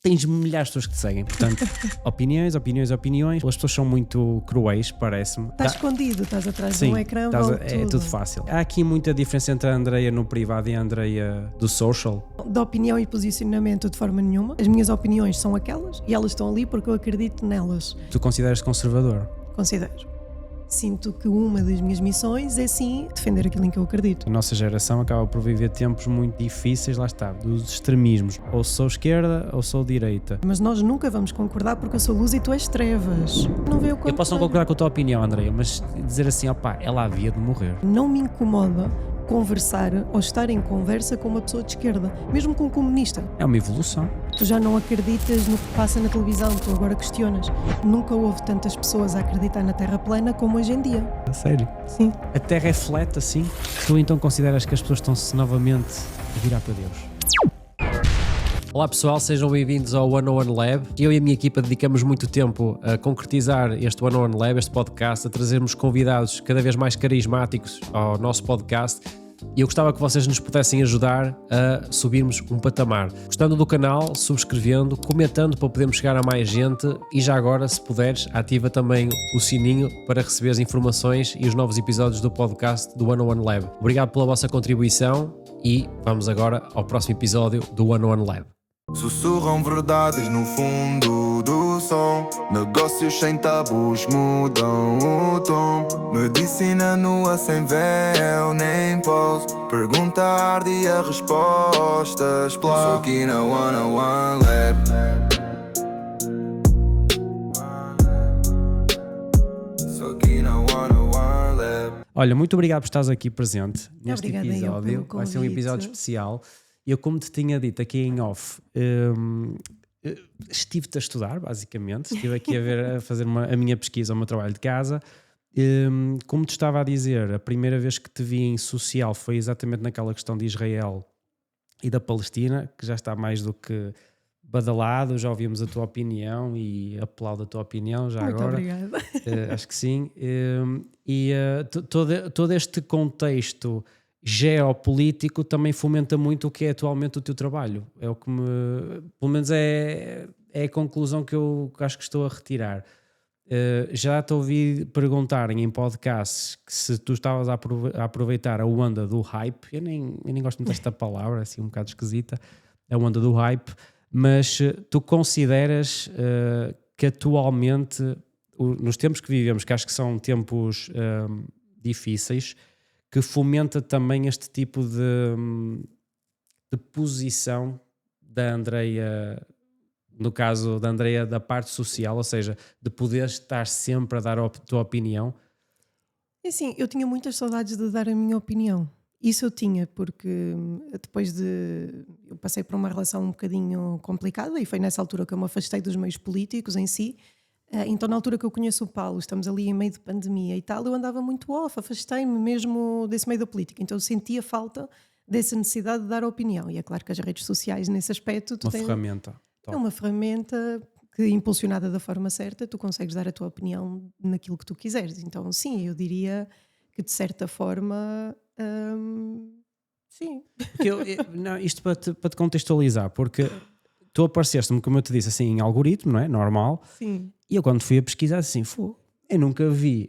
tens milhares de pessoas que te seguem. Portanto, opiniões. As pessoas são muito cruéis, parece-me. Estás escondido, estás atrás de um ecrã, é tudo fácil. Há aqui muita diferença entre a Andreia no privado e a Andreia do social. Da opinião e posicionamento de forma nenhuma. As minhas opiniões são aquelas e elas estão ali porque eu acredito nelas. Tu consideras conservador? Considero. Sinto que uma das minhas missões é sim defender aquilo em que eu acredito. A nossa geração acaba por viver tempos muito difíceis, lá está, dos extremismos. Ou sou esquerda ou sou direita. Mas nós nunca vamos concordar porque eu sou luz e tu és trevas. Não vê o Eu posso não concordar com a tua opinião, Andreia, mas dizer assim, opá, ela havia de morrer. Não me incomoda conversar ou estar em conversa com uma pessoa de esquerda, mesmo com um comunista. É uma evolução. Tu já não acreditas no que passa na televisão, tu agora questionas. Nunca houve tantas pessoas a acreditar na Terra plana como hoje em dia. A sério? Sim. A Terra é flat assim? Tu então consideras que as pessoas estão-se novamente a virar para Deus? Olá pessoal, sejam bem-vindos ao 101 Lab. Eu e a minha equipa dedicamos muito tempo a concretizar este 101 Lab, este podcast, a trazermos convidados cada vez mais carismáticos ao nosso podcast. E eu gostava que vocês nos pudessem ajudar a subirmos um patamar. Gostando do canal, subscrevendo, comentando para podermos chegar a mais gente e já agora, se puderes, ativa também o sininho para receber as informações e os novos episódios do podcast do 101 Lab. Obrigado pela vossa contribuição e vamos agora ao próximo episódio do 101 Lab. Sussurram verdades no fundo do som. Negócios sem tabus mudam o tom. Medicina nua sem véu nem pose. Pergunta arde e a resposta explode. Sou aqui na 101 Lab. Sou aqui na 101 Lab. Olha, muito obrigado por estares aqui presente neste Obrigada episódio. Vai ser um episódio especial. Eu, como te tinha dito aqui em off, estive-te a estudar, basicamente. Estive aqui a fazer a minha pesquisa, o meu trabalho de casa. Como te estava a dizer, a primeira vez que te vi em social foi exatamente naquela questão de Israel e da Palestina, que já está mais do que badalado. Já ouvimos a tua opinião e aplaudo a tua opinião já Muito agora. obrigada. Acho que sim. Todo este contexto geopolítico também fomenta muito o que é atualmente o teu trabalho. É o que pelo menos é a conclusão que eu acho que estou a retirar. Já te ouvi perguntarem em podcasts que se tu estavas a aproveitar a onda do hype. Eu nem gosto muito desta palavra, assim um bocado esquisita, a onda do hype, mas tu consideras que atualmente, nos tempos que vivemos, que acho que são tempos difíceis, que fomenta também este tipo de posição da Andreia, no caso da Andreia da parte social, ou seja, de poder estar sempre a dar a tua opinião? É assim, eu tinha muitas saudades de dar a minha opinião. Isso eu tinha, porque depois eu passei por uma relação um bocadinho complicada e foi nessa altura que eu me afastei dos meios políticos em si. Então na altura que eu conheço o Paulo, estamos ali em meio de pandemia e tal, eu andava muito off, afastei-me mesmo desse meio da política, então eu sentia falta dessa necessidade de dar opinião, e é claro que as redes sociais nesse aspecto Ferramenta. É uma ferramenta que, impulsionada da forma certa, tu consegues dar a tua opinião naquilo que tu quiseres. Então sim, eu diria que de certa forma sim. Não, isto para te contextualizar, porque tu apareceste-me, como eu te disse, assim, em algoritmo, não é? Normal. Sim. E eu quando fui a pesquisar assim, eu nunca vi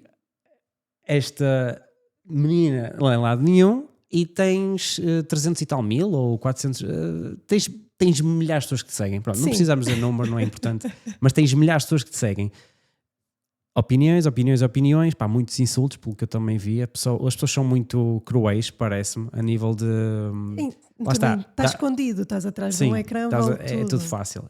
esta menina lá em lado nenhum e tens 300 e tal mil ou 400, tens milhares de pessoas que te seguem. Pronto, não precisamos dizer número, não é importante, mas tens milhares de pessoas que te seguem. Opiniões, pá, muitos insultos, pelo que eu também vi. As pessoas são muito cruéis, parece-me, a nível de... Lá está. Estás escondido, estás atrás de um ecrã, é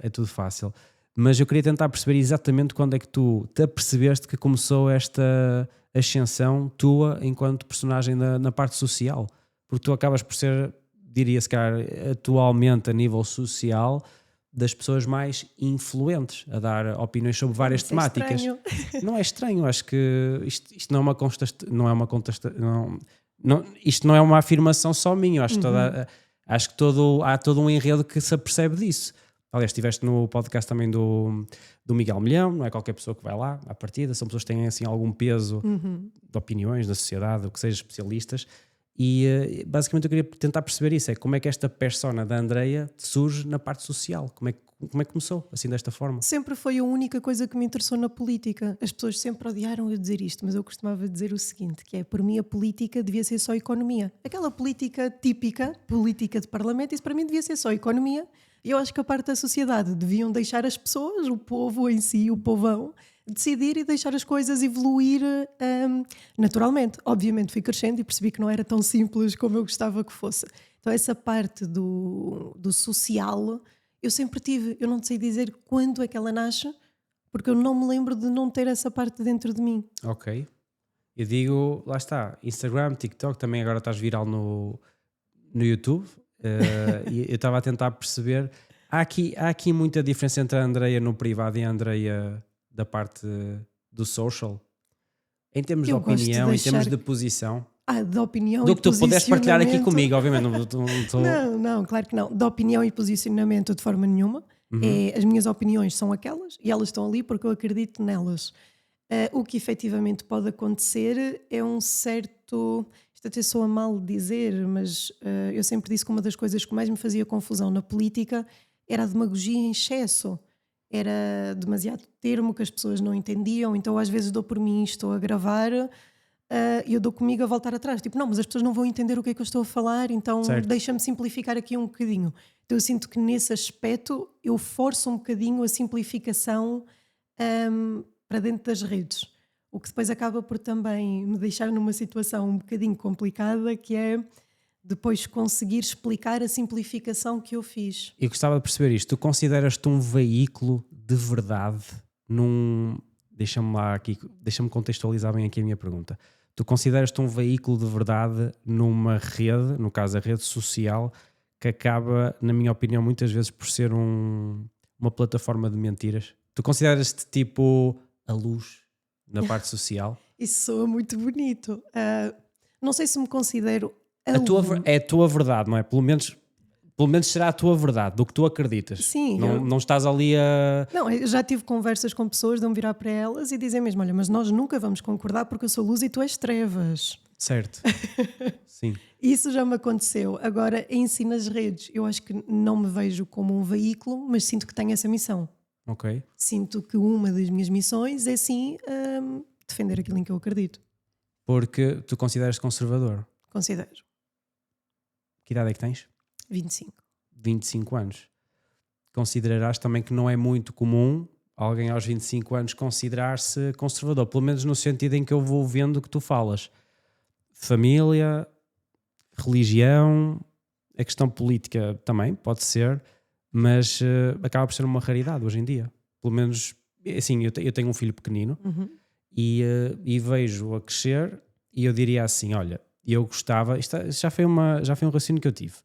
tudo fácil. Mas eu queria tentar perceber exatamente quando é que tu te apercebeste que começou esta ascensão tua enquanto personagem na parte social. Porque tu acabas por ser, diria-se calhar, atualmente a nível social, das pessoas mais influentes a dar opiniões sobre várias temáticas. Não é estranho, acho que isto não é uma afirmação só minha. Acho que há todo um enredo que se apercebe disso. Aliás, estiveste no podcast também do Miguel Milhão, não é qualquer pessoa que vai lá à partida, são pessoas que têm assim algum peso de opiniões da sociedade, o que seja, especialistas, E basicamente eu queria tentar perceber isso, é como é que esta persona da Andreia surge na parte social, como é que começou, assim desta forma? Sempre foi a única coisa que me interessou na política. As pessoas sempre odiaram eu dizer isto, mas eu costumava dizer o seguinte, que é, por mim a política devia ser só economia. Aquela política típica, política de parlamento, isso para mim devia ser só economia. E eu acho que a parte da sociedade deviam deixar as pessoas, o povo em si, o povão, decidir e deixar as coisas evoluir naturalmente. Obviamente fui crescendo e percebi que não era tão simples como eu gostava que fosse. Então essa parte do social eu sempre tive. Eu não sei dizer quando é que ela nasce, porque eu não me lembro de não ter essa parte dentro de mim. Ok. Eu digo, lá está, Instagram, TikTok, também agora estás viral no YouTube. E eu estava a tentar perceber. Há aqui muita diferença entre a Andreia no privado e a Andreia da parte do social, em termos de Eu gosto de opinião, em termos deixar- de posição, Da opinião do e que tu pudeste partilhar aqui posicionamento. comigo, obviamente. Não tô- Não, claro que não. Da opinião e posicionamento de forma nenhuma. As minhas opiniões são aquelas e elas estão ali porque eu acredito nelas. O que efetivamente pode acontecer é um certo... Isto até soa mal dizer, mas eu sempre disse que uma das coisas que mais me fazia confusão na política era a demagogia em excesso. Era demasiado termo que as pessoas não entendiam, então às vezes dou por mim e estou a gravar e eu dou comigo a voltar atrás. Tipo, não, mas as pessoas não vão entender o que é que eu estou a falar, então Certo. deixa-me simplificar aqui um bocadinho. Então eu sinto que nesse aspecto eu forço um bocadinho a simplificação para dentro das redes. O que depois acaba por também me deixar numa situação um bocadinho complicada, que é depois conseguir explicar a simplificação que eu fiz. Eu gostava de perceber isto. Tu consideras-te um veículo de verdade num... Deixa-me contextualizar bem aqui a minha pergunta. Tu consideras-te um veículo de verdade numa rede, no caso a rede social, que acaba, na minha opinião, muitas vezes por ser uma plataforma de mentiras? Tu consideras-te tipo a luz na parte social? Isso soa muito bonito. Não sei se me considero É a tua verdade, não é? Pelo menos será a tua verdade, do que tu acreditas. Sim, Não estás ali a... Não, eu já tive conversas com pessoas de me virar para elas e dizer mesmo, olha, mas nós nunca vamos concordar porque eu sou luz e tu és trevas. Certo. Sim. Isso já me aconteceu. Agora, em si nas redes, eu acho que não me vejo como um veículo, mas sinto que tenho essa missão. Ok. Sinto que uma das minhas missões é sim defender aquilo em que eu acredito. Porque tu consideras-te conservador. Considero. Que idade é que tens? 25. 25 anos. Considerarás também que não é muito comum alguém aos 25 anos considerar-se conservador, pelo menos no sentido em que eu vou vendo que tu falas. Família, religião, a questão política também pode ser, mas acaba por ser uma raridade hoje em dia. Pelo menos, assim, eu tenho um filho pequenino e vejo-o a crescer e eu diria assim, olha, eu gostava, isto já foi um raciocínio que eu tive.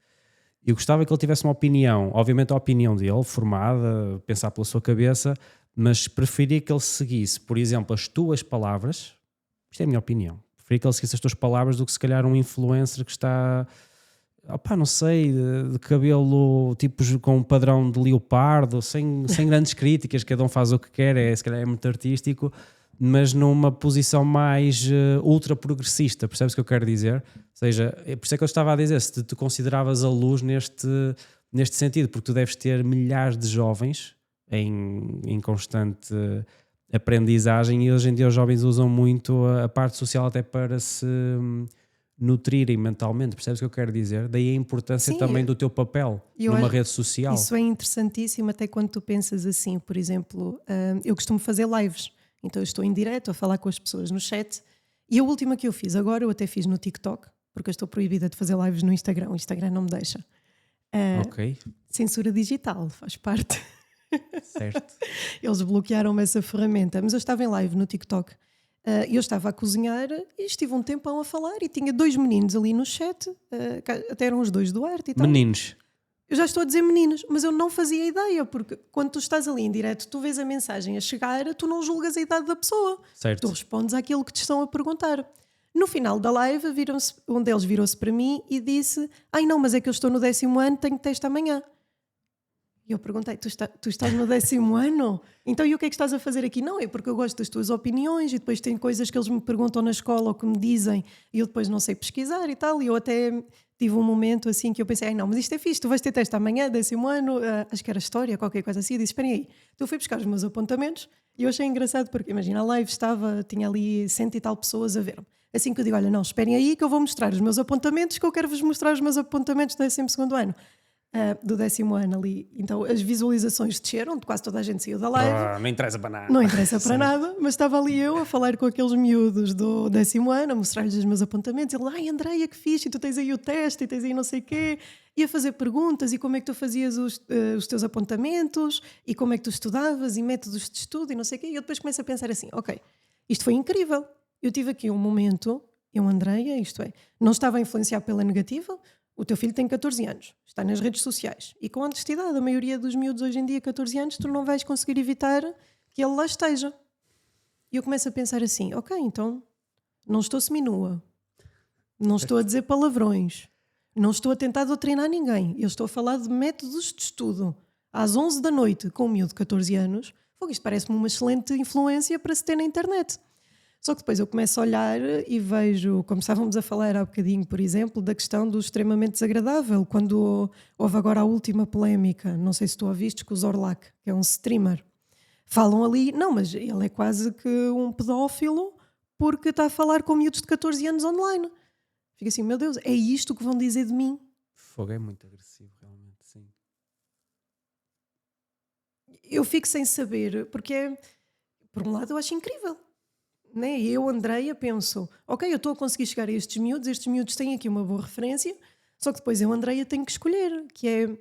Eu gostava que ele tivesse uma opinião, obviamente a opinião dele, formada, pensar pela sua cabeça, mas preferia que ele seguisse, por exemplo, as tuas palavras. Isto é a minha opinião. Preferia que ele seguisse as tuas palavras do que se calhar um influencer que está, não sei, de cabelo tipo com um padrão de leopardo, sem grandes críticas, cada um faz o que quer, se calhar é muito artístico, mas numa posição mais ultra progressista, percebes o que eu quero dizer? Ou seja, por isso é que eu estava a dizer, se tu consideravas a luz neste sentido, porque tu deves ter milhares de jovens em constante aprendizagem e hoje em dia os jovens usam muito a parte social até para se nutrirem mentalmente, percebes o que eu quero dizer? Daí a importância também do teu papel numa rede social. Isso é interessantíssimo até quando tu pensas assim, por exemplo, eu costumo fazer lives. Então eu estou em direto a falar com as pessoas no chat e a última que eu fiz agora, eu até fiz no TikTok, porque eu estou proibida de fazer lives no Instagram, o Instagram não me deixa. Ok. Censura digital, faz parte. Certo. Eles bloquearam-me essa ferramenta, mas eu estava em live no TikTok e eu estava a cozinhar e estive um tempão a falar e tinha 2 meninos ali no chat, até eram os 2 do arte e tal. Meninos. Eu já estou a dizer meninos, mas eu não fazia ideia, porque quando tu estás ali em direto, tu vês a mensagem a chegar, tu não julgas a idade da pessoa. Certo. Tu respondes àquilo que te estão a perguntar. No final da live, um deles virou-se para mim e disse: ai não, mas é que eu estou no 10º ano, tenho teste amanhã. E eu perguntei, tu estás no 10º ano? Então e o que é que estás a fazer aqui? Não, é porque eu gosto das tuas opiniões e depois tem coisas que eles me perguntam na escola ou que me dizem e eu depois não sei pesquisar e tal. E eu até tive um momento assim que eu pensei, não, mas isto é fixe, tu vais ter teste amanhã, 10º ano, acho que era história, qualquer coisa assim. Eu disse, esperem aí. Então eu fui buscar os meus apontamentos e eu achei engraçado porque, imagina, a live tinha ali 100 e tal pessoas a ver-me. Assim que eu digo, olha, não, esperem aí que eu vou mostrar os meus apontamentos, que eu quero vos mostrar os meus apontamentos do 12º ano. Do 10º ano ali. Então as visualizações desceram, quase toda a gente saiu da live. Não interessa para nada. Não interessa para nada, mas estava ali eu a falar com aqueles miúdos do 10º ano, a mostrar-lhes os meus apontamentos. Ele, ai Andreia, que fixe, e tu tens aí o teste, e tens aí não sei o quê. E a fazer perguntas, e como é que tu fazias os teus apontamentos, e como é que tu estudavas, e métodos de estudo, e não sei o quê. E eu depois começo a pensar assim, ok, isto foi incrível. Eu tive aqui um momento, eu Andreia, isto é, não estava a influenciar pela negativa. O teu filho tem 14 anos, está nas redes sociais e com honestidade, a maioria dos miúdos hoje em dia, 14 anos, tu não vais conseguir evitar que ele lá esteja. E eu começo a pensar assim, ok, então não estou seminua, não estou a dizer palavrões, não estou a tentar doutrinar ninguém, eu estou a falar de métodos de estudo. Às 11 da noite, com um miúdo de 14 anos, isto parece-me uma excelente influência para se ter na internet. Só que depois eu começo a olhar e vejo, como estávamos a falar há bocadinho, por exemplo, da questão do extremamente desagradável, quando houve agora a última polémica, não sei se tu ouviste, com o Zorlak, que é um streamer. Falam ali, não, mas ele é quase que um pedófilo porque está a falar com miúdos de 14 anos online. Fico assim, meu Deus, é isto que vão dizer de mim? Fogo é muito agressivo, realmente, sim. Eu fico sem saber, porque, por um lado, eu acho incrível. Né? Eu, Andreia, penso, ok, eu estou a conseguir chegar a estes miúdos têm aqui uma boa referência, só que depois eu, Andreia, tenho que escolher, que é,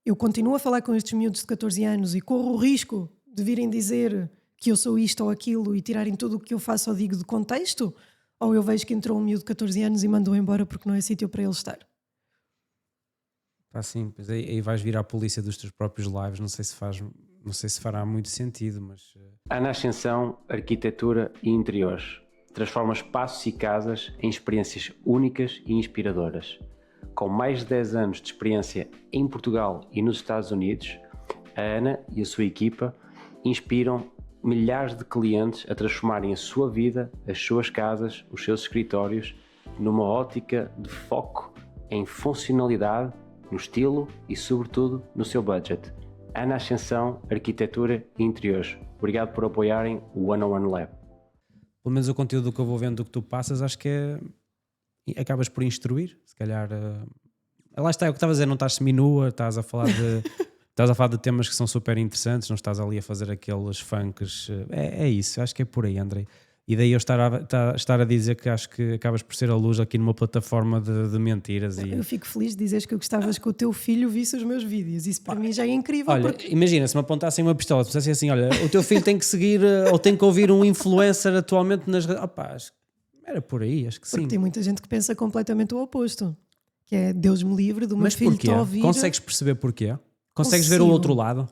eu continuo a falar com estes miúdos de 14 anos e corro o risco de virem dizer que eu sou isto ou aquilo e tirarem tudo o que eu faço ou digo de contexto, ou eu vejo que entrou um miúdo de 14 anos e mandou embora porque não é sítio para ele estar. Sim, pois aí vais vir à polícia dos teus próprios lives, não sei se fará muito sentido, mas... Ana Ascensão, Arquitetura e Interiores. Transforma espaços e casas em experiências únicas e inspiradoras. Com mais de 10 anos de experiência em Portugal e nos Estados Unidos, a Ana e a sua equipa inspiram milhares de clientes a transformarem a sua vida, as suas casas, os seus escritórios, numa ótica de foco em funcionalidade, no estilo e, sobretudo, no seu budget. Ana Ascensão, Arquitetura e Interiores. Obrigado por apoiarem o One on One Lab. Pelo menos o conteúdo que eu vou vendo do que tu passas, acho que acabas por instruir, se calhar. Lá está, é o que estavas a dizer, não estás seminua, estás a falar de temas que são super interessantes, não estás ali a fazer aqueles funks. É isso, acho que é por aí, Andrei. E daí eu estar a dizer que acho que acabas por ser a luz aqui numa plataforma de mentiras. Eu fico feliz de dizeres que eu gostavas que o teu filho visse os meus vídeos. Isso para mim já é incrível. Olha, imagina, se me apontassem uma pistola, se dissessem assim, olha, o teu filho tem que seguir ou tem que ouvir um influencer atualmente nas redes... Era por aí, acho que sim. Porque tem muita gente que pensa completamente o oposto. Que é, Deus me livre do meu filho te ouvir... Consegues perceber porquê? Consegues ver o outro lado?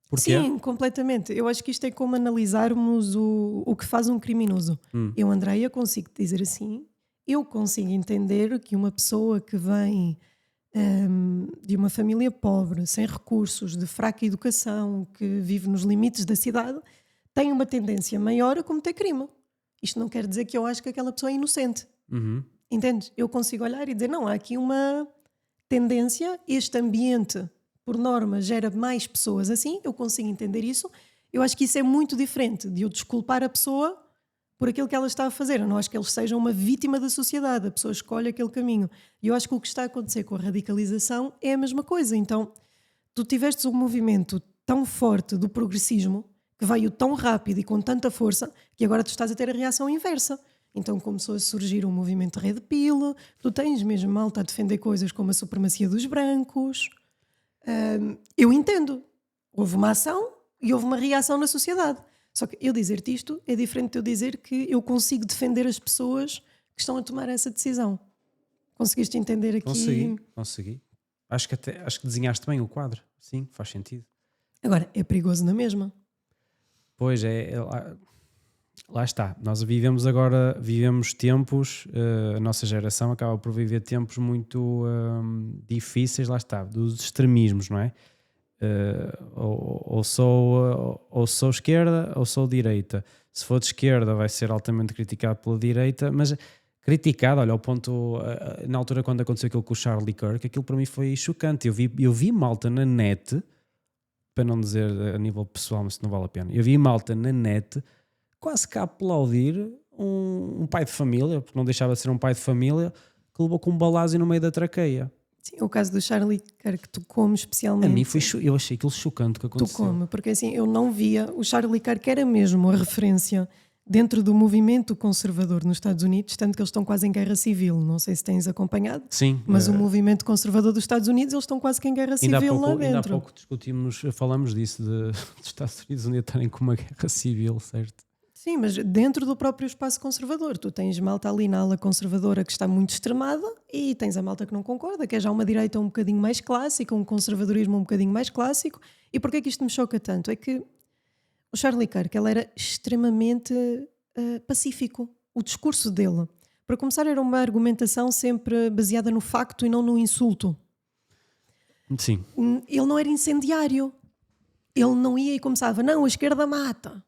Porquê? Sim, completamente. Eu acho que isto é como analisarmos o que faz um criminoso. Eu, Andreia, consigo dizer assim, eu consigo entender que uma pessoa que vem de uma família pobre, sem recursos, de fraca educação, que vive nos limites da cidade, tem uma tendência maior a cometer crime. Isto não quer dizer que eu acho que aquela pessoa é inocente. Entendes? Eu consigo olhar e dizer, não, há aqui uma tendência, este ambiente... por norma, gera mais pessoas assim, eu consigo entender isso. Eu acho que isso é muito diferente de eu desculpar a pessoa por aquilo que ela está a fazer. Eu não acho que eles sejam uma vítima da sociedade, a pessoa escolhe aquele caminho. E eu acho que o que está a acontecer com a radicalização é a mesma coisa. Então, tu tivestes um movimento tão forte do progressismo, que veio tão rápido e com tanta força, que agora tu estás a ter a reação inversa. Então começou a surgir um movimento Red Pill, tu tens mesmo malta a defender coisas como a supremacia dos brancos... eu entendo. Houve uma ação e houve uma reação na sociedade. Só que eu dizer-te isto é diferente de eu dizer que eu consigo defender as pessoas que estão a tomar essa decisão. Conseguiste entender aqui? Consegui. Acho que desenhaste bem o quadro. Sim, faz sentido. Agora, é perigoso na mesma. Pois lá está. Nós vivemos tempos, a nossa geração acaba por viver tempos muito difíceis, lá está, dos extremismos, não é? Ou sou esquerda ou sou direita. Se for de esquerda vai ser altamente criticado pela direita, mas criticado, olha, ao ponto, na altura quando aconteceu aquilo com o Charlie Kirk, aquilo para mim foi chocante. Eu vi malta na net, para não dizer a nível pessoal, mas não vale a pena, eu vi malta na net quase que a aplaudir um pai de família, porque não deixava de ser um pai de família, que levou com um balásio no meio da traqueia. Sim, o caso do Charlie Kirk tocou-me especialmente. A mim eu achei aquilo chocante o que aconteceu. Tocou-me, porque assim, eu não via. O Charlie Kirk era mesmo a referência dentro do movimento conservador nos Estados Unidos, tanto que eles estão quase em guerra civil. Não sei se tens acompanhado. Sim. Mas o movimento conservador dos Estados Unidos, eles estão quase que em guerra civil lá dentro. Ainda há pouco falamos disso, dos Estados Unidos um dia estarem com uma guerra civil, certo? Sim, mas dentro do próprio espaço conservador. Tu tens malta ali na ala conservadora que está muito extremada e tens a malta que não concorda, que é já uma direita um bocadinho mais clássica, um conservadorismo um bocadinho mais clássico. E porquê é que isto me choca tanto? É que o Charlie Kirk, ele era extremamente pacífico. O discurso dele, para começar, era uma argumentação sempre baseada no facto e não no insulto. Sim. Ele não era incendiário. Ele não ia e começava, não, a esquerda mata.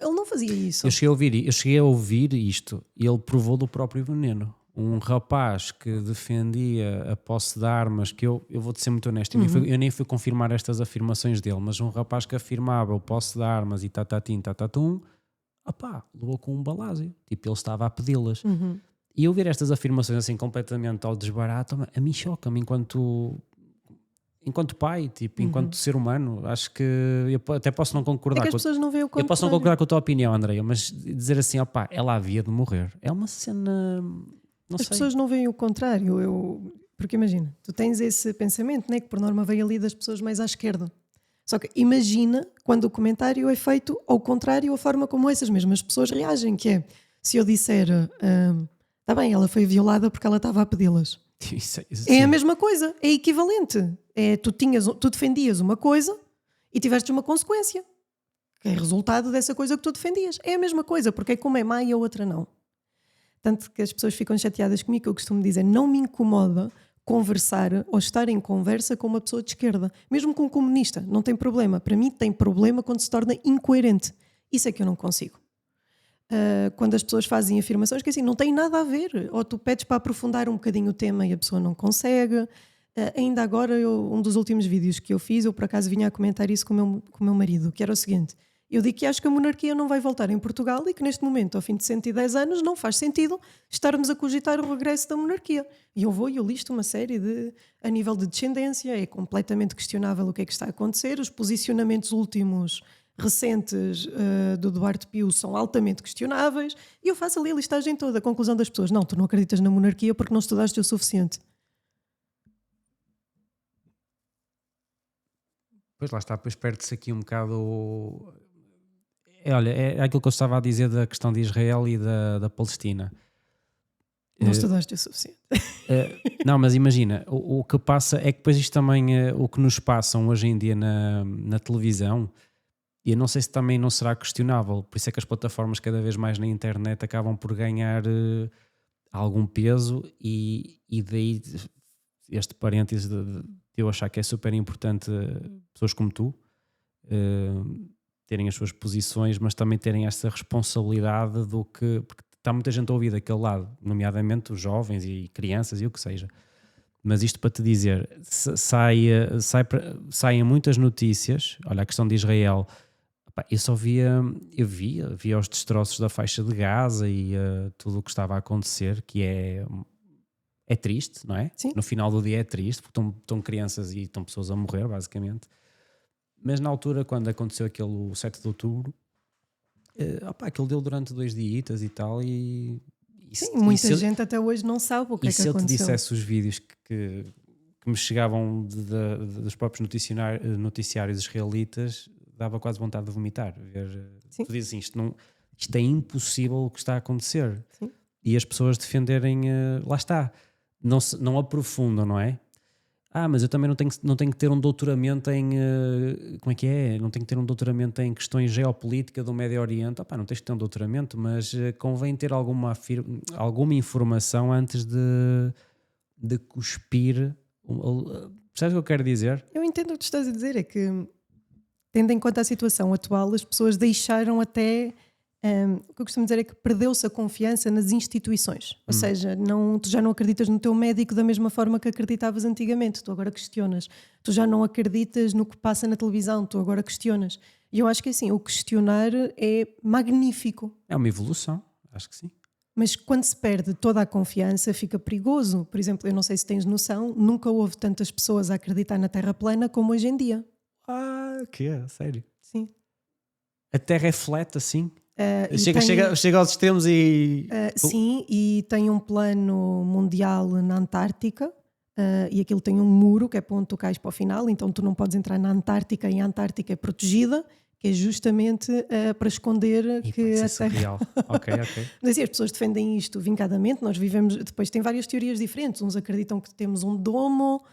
Ele não fazia isso. Eu cheguei a ouvir isto e ele provou do próprio veneno. Um rapaz que defendia a posse de armas, que eu vou-te ser muito honesto, eu nem fui confirmar estas afirmações dele, mas um rapaz que afirmava o posse de armas e tatatum, levou com um balásio. Tipo, ele estava a pedi-las. E eu ver estas afirmações assim completamente ao desbarato, a mim choca-me enquanto pai, tipo, enquanto ser humano. Acho que eu até posso não concordar. É que as pessoas não veem o contrário. Eu posso não concordar com a tua opinião, Andreia, mas dizer assim, ela havia de morrer, é uma cena. As pessoas não veem o contrário. Porque imagina, tu tens esse pensamento, né, que por norma veio ali das pessoas mais à esquerda. Só que imagina quando o comentário é feito ao contrário, a forma como essas mesmas pessoas reagem, que é, se eu disser, está bem, ela foi violada porque ela estava a pedi-las. É a mesma coisa, é equivalente. Tu defendias uma coisa e tiveste uma consequência, que é resultado dessa coisa que tu defendias. É a mesma coisa, porque é como é má e a outra não. Tanto que as pessoas ficam chateadas comigo, que eu costumo dizer, não me incomoda conversar ou estar em conversa com uma pessoa de esquerda, mesmo com um comunista, não tem problema. Para mim tem problema quando se torna incoerente. Isso é que eu não consigo. Quando as pessoas fazem afirmações que assim não têm nada a ver, ou tu pedes para aprofundar um bocadinho o tema e a pessoa não consegue. Ainda agora, um dos últimos vídeos que eu fiz, eu por acaso vinha a comentar isso com o meu marido, que era o seguinte: eu digo que acho que a monarquia não vai voltar em Portugal e que neste momento, ao fim de 110 anos, não faz sentido estarmos a cogitar o regresso da monarquia. E eu listo uma série a nível de descendência, é completamente questionável o que é que está a acontecer, os posicionamentos últimos recentes do Duarte Pio são altamente questionáveis, e eu faço ali a listagem toda, a conclusão das pessoas: não, tu não acreditas na monarquia porque não estudaste o suficiente. Pois lá está, depois perde-se aqui um bocado. Olha, é aquilo que eu estava a dizer da questão de Israel e da Palestina. Não estudaste o suficiente. Não, mas imagina, o que passa é que depois isto também, o que nos passam hoje em dia na televisão, e eu não sei se também não será questionável, por isso é que as plataformas cada vez mais na internet acabam por ganhar algum peso, e daí este parêntese de eu achar que é super importante pessoas como tu terem as suas posições, mas também terem essa responsabilidade do que, porque está muita gente a ouvir daquele lado, nomeadamente os jovens e crianças e o que seja. Mas isto para te dizer, saem muitas notícias. Olha, a questão de Israel, eu via os destroços da faixa de Gaza e tudo o que estava a acontecer, que é triste, não é? Sim. No final do dia é triste, porque estão crianças e estão pessoas a morrer, basicamente. Mas na altura, quando aconteceu aquele 7 de outubro, aquilo deu durante 2 dias e tal, sim, muita gente até hoje não sabe o que é que aconteceu. E se eu te dissesse os vídeos que me chegavam dos próprios noticiários israelitas, dava quase vontade de vomitar. Tu dizes assim, isto é impossível o que está a acontecer. Sim. E as pessoas defenderem, lá está, não aprofundam, não é? Mas eu também não tenho que ter um doutoramento em como é que é? Não tenho que ter um doutoramento em questões geopolíticas do Médio Oriente. Não tens que ter um doutoramento, mas convém ter alguma informação antes de cuspir Percebes o que eu quero dizer? Eu entendo o que tu estás a dizer, é que, tendo em conta a situação atual, as pessoas deixaram até. O que eu costumo dizer é que perdeu-se a confiança nas instituições. Ou seja, tu já não acreditas no teu médico da mesma forma que acreditavas antigamente. Tu agora questionas. Tu já não acreditas no que passa na televisão. Tu agora questionas. E eu acho que assim, o questionar é magnífico. É uma evolução, acho que sim. Mas quando se perde toda a confiança, fica perigoso. Por exemplo, eu não sei se tens noção, nunca houve tantas pessoas a acreditar na Terra plana como hoje em dia. Que é? Sério? Sim. A Terra é flat assim? E Chega aos extremos e... sim, e tem um plano mundial na Antártica, e aquilo tem um muro que é para onde tu cais para o final, então tu não podes entrar na Antártica, e a Antártica é protegida, que é justamente para esconder que a Terra... surreal. Ok. Mas assim, as pessoas defendem isto vincadamente, nós vivemos... Depois tem várias teorias diferentes, uns acreditam que temos um domo...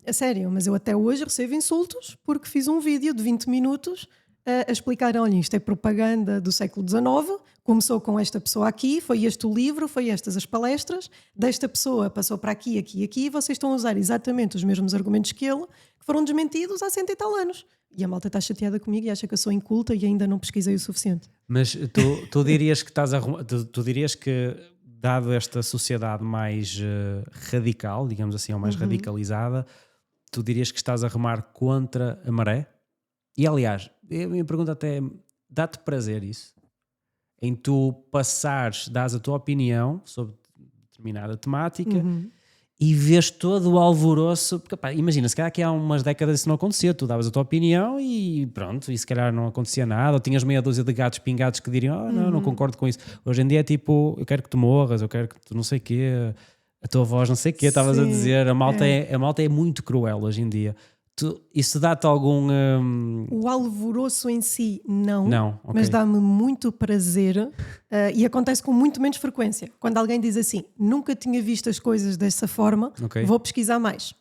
a sério, mas eu até hoje recebo insultos porque fiz um vídeo de 20 minutos a explicar, olha, isto é propaganda do século XIX, começou com esta pessoa aqui, foi este o livro, foi estas as palestras, desta pessoa passou para aqui, aqui, aqui, e vocês estão a usar exatamente os mesmos argumentos que ele, que foram desmentidos há 100 e tal anos. E a malta está chateada comigo e acha que eu sou inculta e ainda não pesquisei o suficiente. Mas tu dirias que tu dirias que, dado esta sociedade mais radical, digamos assim, ou mais radicalizada, tu dirias que estás a remar contra a maré? E aliás, a minha pergunta até é, dá-te prazer isso? Em tu dás a tua opinião sobre determinada temática e vês todo o alvoroço, porque pá, imagina, se calhar que há umas décadas isso não acontecia, tu davas a tua opinião e pronto, e se calhar não acontecia nada, ou tinhas meia dúzia de gatos pingados que diriam, não concordo com isso. Hoje em dia é tipo, eu quero que tu morras, eu quero que tu não sei o quê, a tua voz não sei o quê, estavas a dizer, a malta é muito cruel hoje em dia. Isso dá-te algum... O alvoroço em si, não, okay. Mas dá-me muito prazer e acontece com muito menos frequência. Quando alguém diz assim, nunca tinha visto as coisas dessa forma, vou pesquisar mais.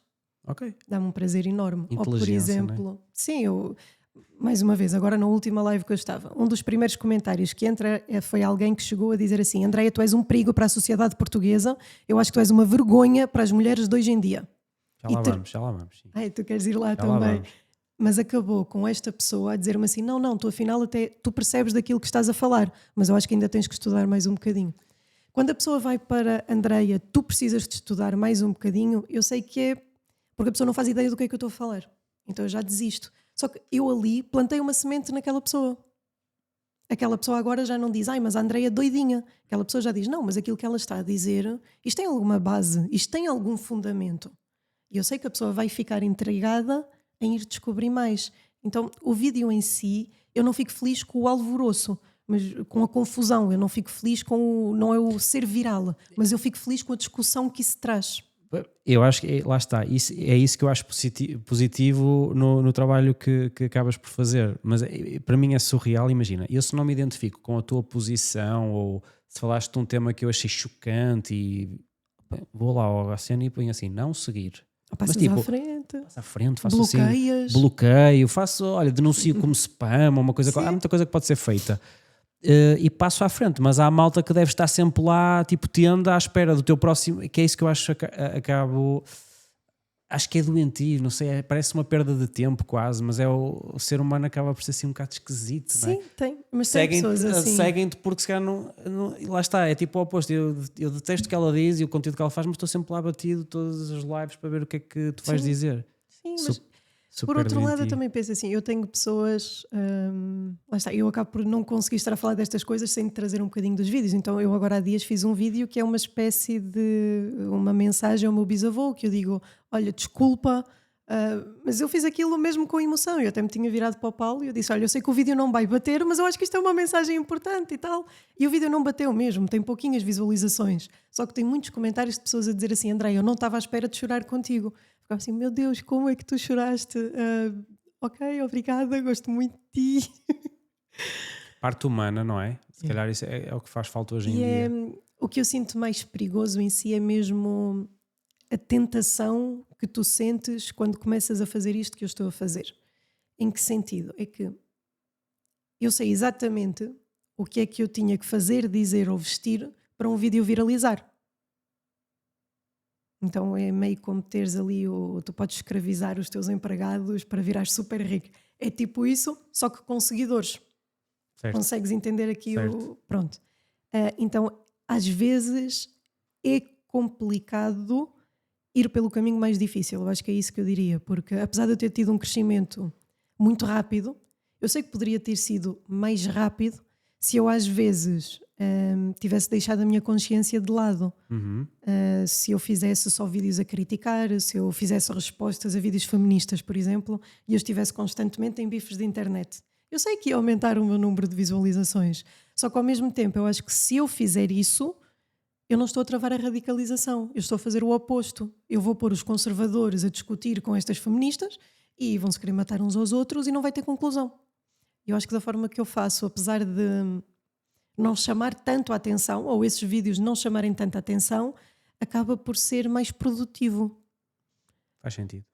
Dá-me um prazer enorme. Ou, por exemplo, sim, mais uma vez, agora na última live que eu estava, um dos primeiros comentários que entra foi alguém que chegou a dizer assim, Andreia, tu és um perigo para a sociedade portuguesa, eu acho que tu és uma vergonha para as mulheres de hoje em dia. Já lá vamos. Sim. Ai, tu queres ir lá já também. Lá mas acabou com esta pessoa a dizer-me assim, não, tu afinal até tu percebes daquilo que estás a falar, mas eu acho que ainda tens que estudar mais um bocadinho. Quando a pessoa vai para Andreia, tu precisas de estudar mais um bocadinho, eu sei que é porque a pessoa não faz ideia do que é que eu estou a falar. Então eu já desisto. Só que eu ali plantei uma semente naquela pessoa. Aquela pessoa agora já não diz, mas a Andreia é doidinha. Aquela pessoa já diz, não, mas aquilo que ela está a dizer, isto tem alguma base, isto tem algum fundamento. E eu sei que a pessoa vai ficar intrigada em ir descobrir mais. Então, o vídeo em si, eu não fico feliz com o alvoroço, mas com a confusão. Eu não fico feliz com não é o ser viral, mas eu fico feliz com a discussão que isso traz. Eu acho que, lá está, é isso que eu acho positivo no trabalho que acabas por fazer. Mas para mim é surreal, imagina, eu se não me identifico com a tua posição ou se falaste de um tema que eu achei chocante e vou lá à cena e ponho assim, não seguir. Passas mas, tipo, à frente, faço bloqueias. Assim, bloqueio, denuncio como spam, uma coisa, há muita coisa que pode ser feita. E passo à frente, mas há a malta que deve estar sempre lá, tipo tenda à espera do teu próximo, que é isso que eu acho acho que é doentio, não sei, parece uma perda de tempo quase, mas o ser humano acaba por ser assim um bocado esquisito. Sim, não é? tem, mas seguem-te porque se calhar não, lá está, é tipo o oposto, eu detesto o que ela diz e o conteúdo que ela faz, mas estou sempre lá batido todas as lives para ver o que é que tu vais dizer. Sim, mas por outro lado eu também penso assim, eu tenho pessoas, lá está, eu acabo por não conseguir estar a falar destas coisas sem trazer um bocadinho dos vídeos, então eu agora há dias fiz um vídeo que é uma espécie de uma mensagem ao meu bisavô, que eu digo, olha, desculpa, mas eu fiz aquilo mesmo com emoção, eu até me tinha virado para o Paulo e eu disse, olha, eu sei que o vídeo não vai bater, mas eu acho que isto é uma mensagem importante e tal, e o vídeo não bateu mesmo, tem pouquinhas visualizações, só que tem muitos comentários de pessoas a dizer assim, André, eu não estava à espera de chorar contigo. Ficava assim, meu Deus, como é que tu choraste? Ok, obrigada, gosto muito de ti. Parte humana, não é? Se calhar isso é o que faz falta hoje em dia. O que eu sinto mais perigoso em si é mesmo a tentação que tu sentes quando começas a fazer isto que eu estou a fazer. Em que sentido? É que eu sei exatamente o que é que eu tinha que fazer, dizer ou vestir para um vídeo viralizar. Então é meio como teres ali, tu podes escravizar os teus empregados para virares super rico. É tipo isso, só que com seguidores. Certo. Consegues entender aqui Certo. Pronto. Então, às vezes é complicado ir pelo caminho mais difícil. Eu acho que é isso que eu diria, porque apesar de eu ter tido um crescimento muito rápido, eu sei que poderia ter sido mais rápido se eu às vezes tivesse deixado a minha consciência de lado. Uhum. Se eu fizesse só vídeos a criticar, se eu fizesse respostas a vídeos feministas, por exemplo, e eu estivesse constantemente em bifes de internet. Eu sei que ia aumentar o meu número de visualizações, só que ao mesmo tempo eu acho que se eu fizer isso, eu não estou a travar a radicalização, eu estou a fazer o oposto. Eu vou pôr os conservadores a discutir com estas feministas e vão-se querer matar uns aos outros e não vai ter conclusão. Eu acho que da forma que eu faço, apesar de não chamar tanto a atenção, ou esses vídeos não chamarem tanta atenção, acaba por ser mais produtivo. Faz sentido.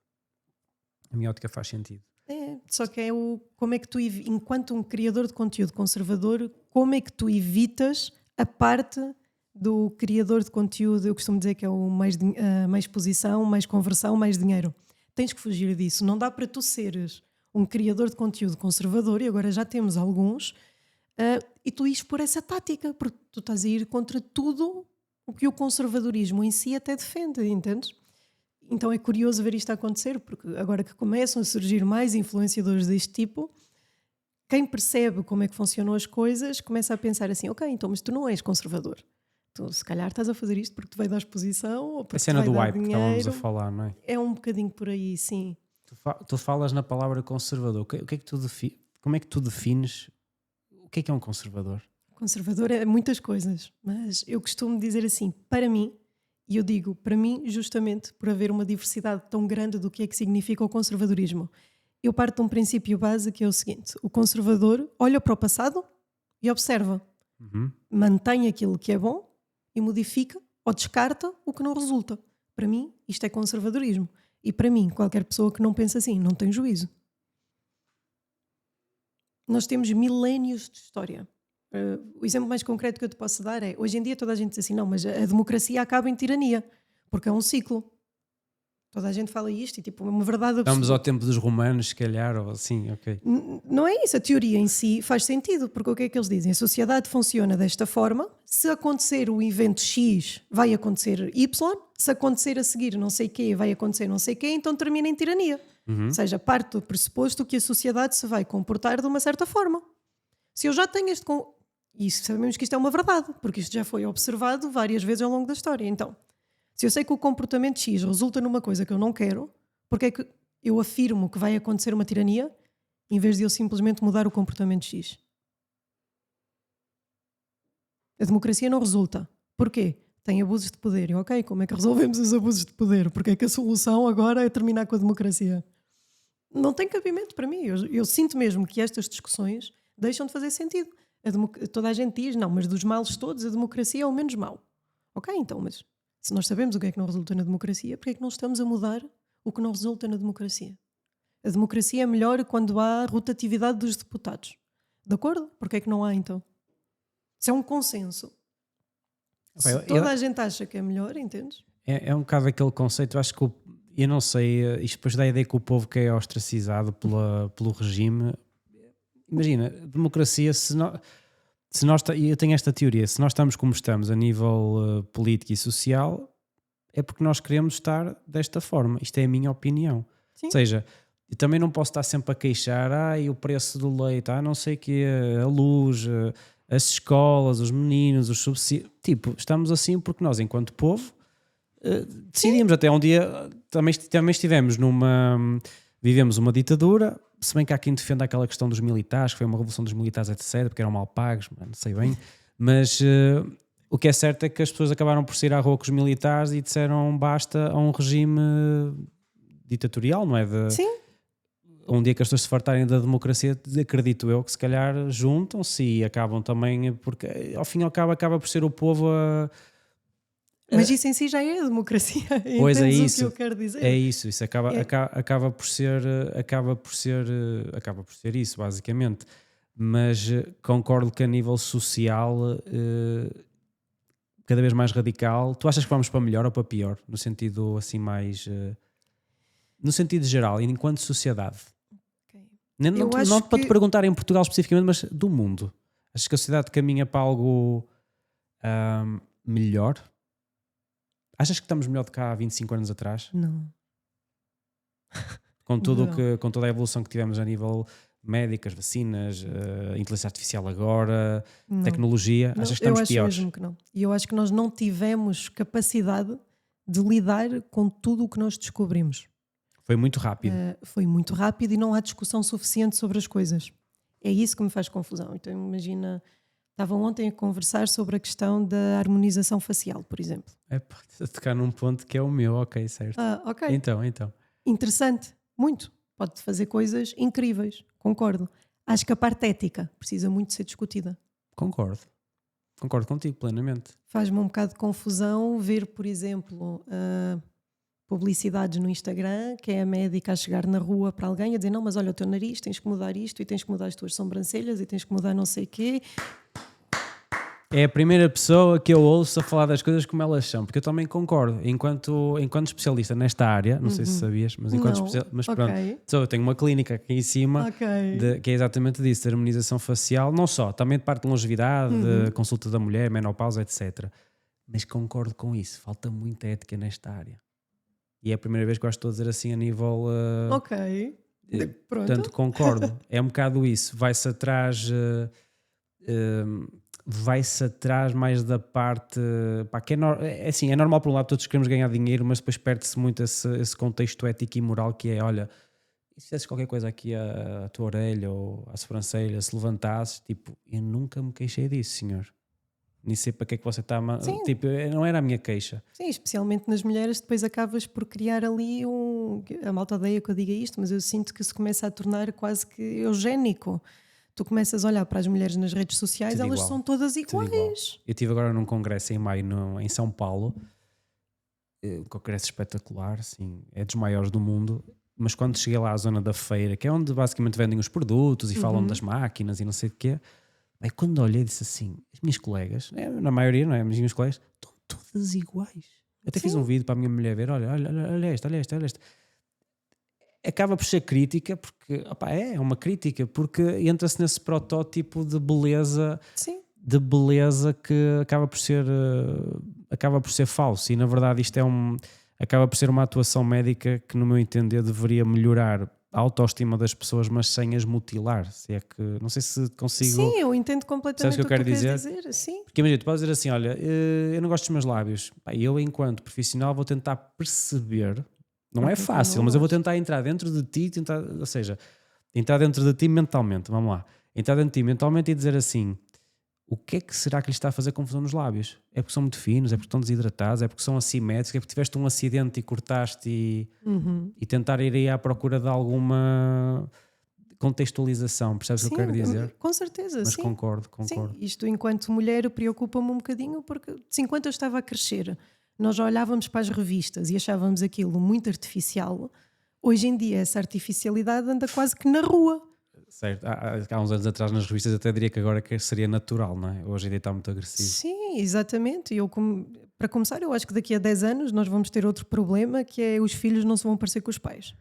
A minha ótica faz sentido. Só que como é que tu, enquanto um criador de conteúdo conservador, como é que tu evitas a parte do criador de conteúdo, eu costumo dizer que é o mais exposição, mais conversão, mais dinheiro. Tens que fugir disso. Não dá para tu seres um criador de conteúdo conservador, e agora já temos alguns, e tu ires por essa tática, porque tu estás a ir contra tudo o que o conservadorismo em si até defende, entendes? Então é curioso ver isto acontecer, porque agora que começam a surgir mais influenciadores deste tipo, quem percebe como é que funcionam as coisas começa a pensar assim, ok, então mas tu não és conservador. Tu se calhar estás a fazer isto porque te vai dar exposição ou porque A cena te vai do dar hype que dinheiro. estávamos a falar, não é? É um bocadinho por aí, sim. Tu falas na palavra conservador. O que é que como é que tu defines o que é um conservador? Conservador é muitas coisas, mas eu costumo dizer assim, para mim, e eu digo para mim justamente por haver uma diversidade tão grande do que é que significa o conservadorismo. Eu parto de um princípio base que é o seguinte: o conservador olha para o passado e observa, mantém aquilo que é bom e modifica ou descarta o que não resulta. Para mim, isto é conservadorismo. E para mim, qualquer pessoa que não pensa assim não tem juízo. Nós temos milénios de história. O exemplo mais concreto que eu te posso dar é, hoje em dia toda a gente diz assim, não, mas a democracia acaba em tirania, porque é um ciclo. Toda a gente fala isto e tipo, é uma verdade absoluta. Estamos ao tempo dos romanos, se calhar, ou assim, ok. Não é isso, a teoria em si faz sentido, porque o que é que eles dizem? A sociedade funciona desta forma, se acontecer o evento X, vai acontecer Y, se acontecer a seguir não sei o quê, vai acontecer não sei o quê, então termina em tirania. Ou seja, parte do pressuposto que a sociedade se vai comportar de uma certa forma. Se eu já tenho e sabemos que isto é uma verdade, porque isto já foi observado várias vezes ao longo da história. Então, se eu sei que o comportamento X resulta numa coisa que eu não quero, porque é que eu afirmo que vai acontecer uma tirania, em vez de eu simplesmente mudar o comportamento X? A democracia não resulta. Porquê? Tem abusos de poder. E ok, como é que resolvemos os abusos de poder? Porque é que a solução agora é terminar com a democracia? Não tem cabimento para mim. Eu sinto mesmo que estas discussões deixam de fazer sentido. Toda a gente diz, não, mas dos males todos a democracia é o menos mau. Ok, então, mas se nós sabemos o que é que não resulta na democracia, porque é que não estamos a mudar o que não resulta na democracia? A democracia é melhor quando há rotatividade dos deputados. De acordo? Porque é que não há, então? Isso é um consenso. Se toda a gente acha que é melhor, entendes? É um bocado aquele conceito, acho que eu não sei, isto depois dá a ideia que o povo que é ostracizado pelo regime. Imagina, democracia, eu tenho esta teoria, se nós estamos como estamos a nível político e social, é porque nós queremos estar desta forma. Isto é a minha opinião. Sim. Ou seja, eu também não posso estar sempre a queixar, o preço do leite, não sei o quê, a luz, as escolas, os meninos, os subsídios. Tipo, estamos assim porque nós, enquanto povo, decidimos. Até um dia também estivemos vivemos uma ditadura, se bem que há quem defenda aquela questão dos militares, que foi uma revolução dos militares, etc., porque eram mal pagos, não sei bem, mas o que é certo é que as pessoas acabaram por sair à rua com os militares e disseram basta a um regime ditatorial, não é? Sim. Um dia que as pessoas se fartarem da democracia, acredito eu que se calhar juntam-se e acabam também, porque ao fim e ao cabo acaba por ser o povo a... Mas isso em si já é a democracia. Pois é Entendes isso. o que eu quero dizer? É isso acaba por ser isso, basicamente. Mas concordo que a nível social cada vez mais radical. Tu achas que vamos para melhor ou para pior? No sentido assim mais... no sentido geral, enquanto sociedade. Ok. Não, Eu não, acho não para te que- perguntar em Portugal especificamente, mas do mundo. Achas que a sociedade caminha para algo melhor? Achas que estamos melhor do que há 25 anos atrás? Não. Com tudo Não. com toda a evolução que tivemos a nível médicas, vacinas, inteligência artificial agora, Não. tecnologia, Não, achas que eu estamos acho piores? mesmo que não. E eu acho que nós não tivemos capacidade de lidar com tudo o que nós descobrimos. Foi muito rápido. Foi muito rápido e não há discussão suficiente sobre as coisas. É isso que me faz confusão. Então imagina, estava ontem a conversar sobre a questão da harmonização facial, por exemplo. É pá, a tocar num ponto que é o meu, ok, certo. Ok. Então. Interessante, muito. Pode fazer coisas incríveis, concordo. Acho que a parte ética precisa muito ser discutida. Concordo contigo plenamente. Faz-me um bocado de confusão ver, por exemplo, publicidades no Instagram, que é a médica a chegar na rua para alguém a dizer não, mas olha o teu nariz, tens que mudar isto e tens que mudar as tuas sobrancelhas e tens que mudar não sei o quê. É a primeira pessoa que eu ouço a falar das coisas como elas são, porque eu também concordo. Enquanto especialista nesta área, não sei se sabias, mas enquanto Não. especialista, mas Ok. pronto, eu tenho uma clínica aqui em cima Ok. que é exatamente disso, de harmonização facial, não só, também de parte de longevidade, de consulta da mulher, menopausa, etc. Mas concordo com isso, falta muita ética nesta área. E é a primeira vez que eu acho que estou a dizer assim a nível... Ok. Pronto. Portanto, concordo. É um bocado isso. Vai-se atrás mais da parte... Pá, que é assim, é normal por um lado, todos queremos ganhar dinheiro, mas depois perde-se muito esse contexto ético e moral que é, olha, e se fizesses qualquer coisa aqui à tua orelha ou à sobrancelha, se levantasses, tipo, eu nunca me queixei disso, senhor. Nem sei para que é que você está... Sim. Tipo, não era a minha queixa. Sim, especialmente nas mulheres, depois acabas por criar ali a malta odeia que eu diga isto, mas eu sinto que se começa a tornar quase que eugénico. Tu começas a olhar para as mulheres nas redes sociais, Tudo elas igual. são todas Tudo igual. iguais. Eu estive agora num congresso em maio em São Paulo, um congresso espetacular, sim, é dos maiores do mundo, mas quando cheguei lá à zona da feira, que é onde basicamente vendem os produtos e falam das máquinas e não sei o quê, aí quando olhei disse assim, as minhas colegas, na maioria, não é, mas as minhas colegas estão todas iguais. Eu até fiz um vídeo para a minha mulher ver, olha esta. Acaba por ser crítica, porque opá, é uma crítica, porque entra-se nesse protótipo de beleza, Sim. que acaba por ser falso, e na verdade isto acaba por ser uma atuação médica que, no meu entender, deveria melhorar a autoestima das pessoas, mas sem as mutilar. Se é que, não sei se consigo... Sim, eu entendo completamente Sabes o que eu quero queres dizer? Sim. Porque imagina, tu podes dizer assim, olha, eu não gosto dos meus lábios. Pá, eu, enquanto profissional, vou tentar perceber, não é Ok, fácil, não mas eu vou gosto. tentar entrar dentro de ti, ou seja, entrar dentro de ti mentalmente, vamos lá. Entrar dentro de ti mentalmente e dizer assim, o que é que será que lhe está a fazer confusão nos lábios? É porque são muito finos, é porque estão desidratados, é porque são assimétricos, é porque tiveste um acidente e cortaste e tentar ir aí à procura de alguma contextualização, percebes o que eu quero dizer? Com certeza, Mas sim. concordo. Sim, isto enquanto mulher preocupa-me um bocadinho porque de enquanto eu estava a crescer, nós já olhávamos para as revistas e achávamos aquilo muito artificial. Hoje em dia essa artificialidade anda quase que na rua. Certo. Há uns anos atrás nas revistas até diria que agora que seria natural, não é? Hoje em dia está muito agressivo. Sim, exatamente. E para começar, eu acho que daqui a 10 anos nós vamos ter outro problema, que é os filhos não se vão parecer com os pais.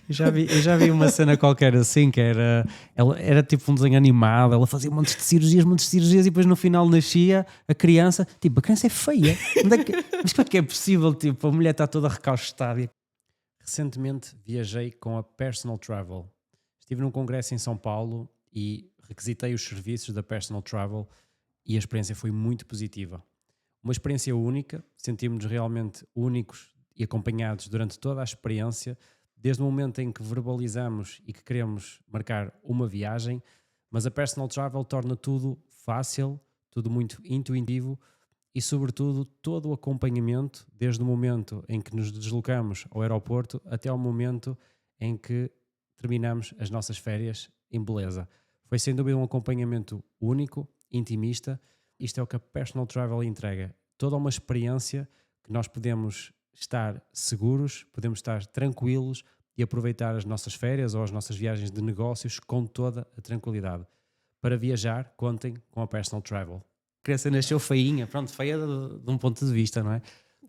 Eu já vi uma cena qualquer assim, que era tipo um desenho animado, ela fazia montes de cirurgias e depois no final nascia a criança é feia. Mas como é que é possível? Tipo, a mulher está toda recaustada. Recentemente viajei com a Personal Travel. Estive num congresso em São Paulo e requisitei os serviços da Personal Travel e a experiência foi muito positiva. Uma experiência única, sentimos-nos realmente únicos e acompanhados durante toda a experiência, desde o momento em que verbalizamos e que queremos marcar uma viagem, mas a Personal Travel torna tudo fácil, tudo muito intuitivo e, sobretudo, todo o acompanhamento, desde o momento em que nos deslocamos ao aeroporto até ao momento em que terminamos as nossas férias em beleza. Foi sem dúvida um acompanhamento único, intimista. Isto é o que a Personal Travel entrega. Toda uma experiência que nós podemos estar seguros, podemos estar tranquilos e aproveitar as nossas férias ou as nossas viagens de negócios com toda a tranquilidade. Para viajar, contem com a Personal Travel. criança nasceu feinha, pronto, feia de um ponto de vista, não é?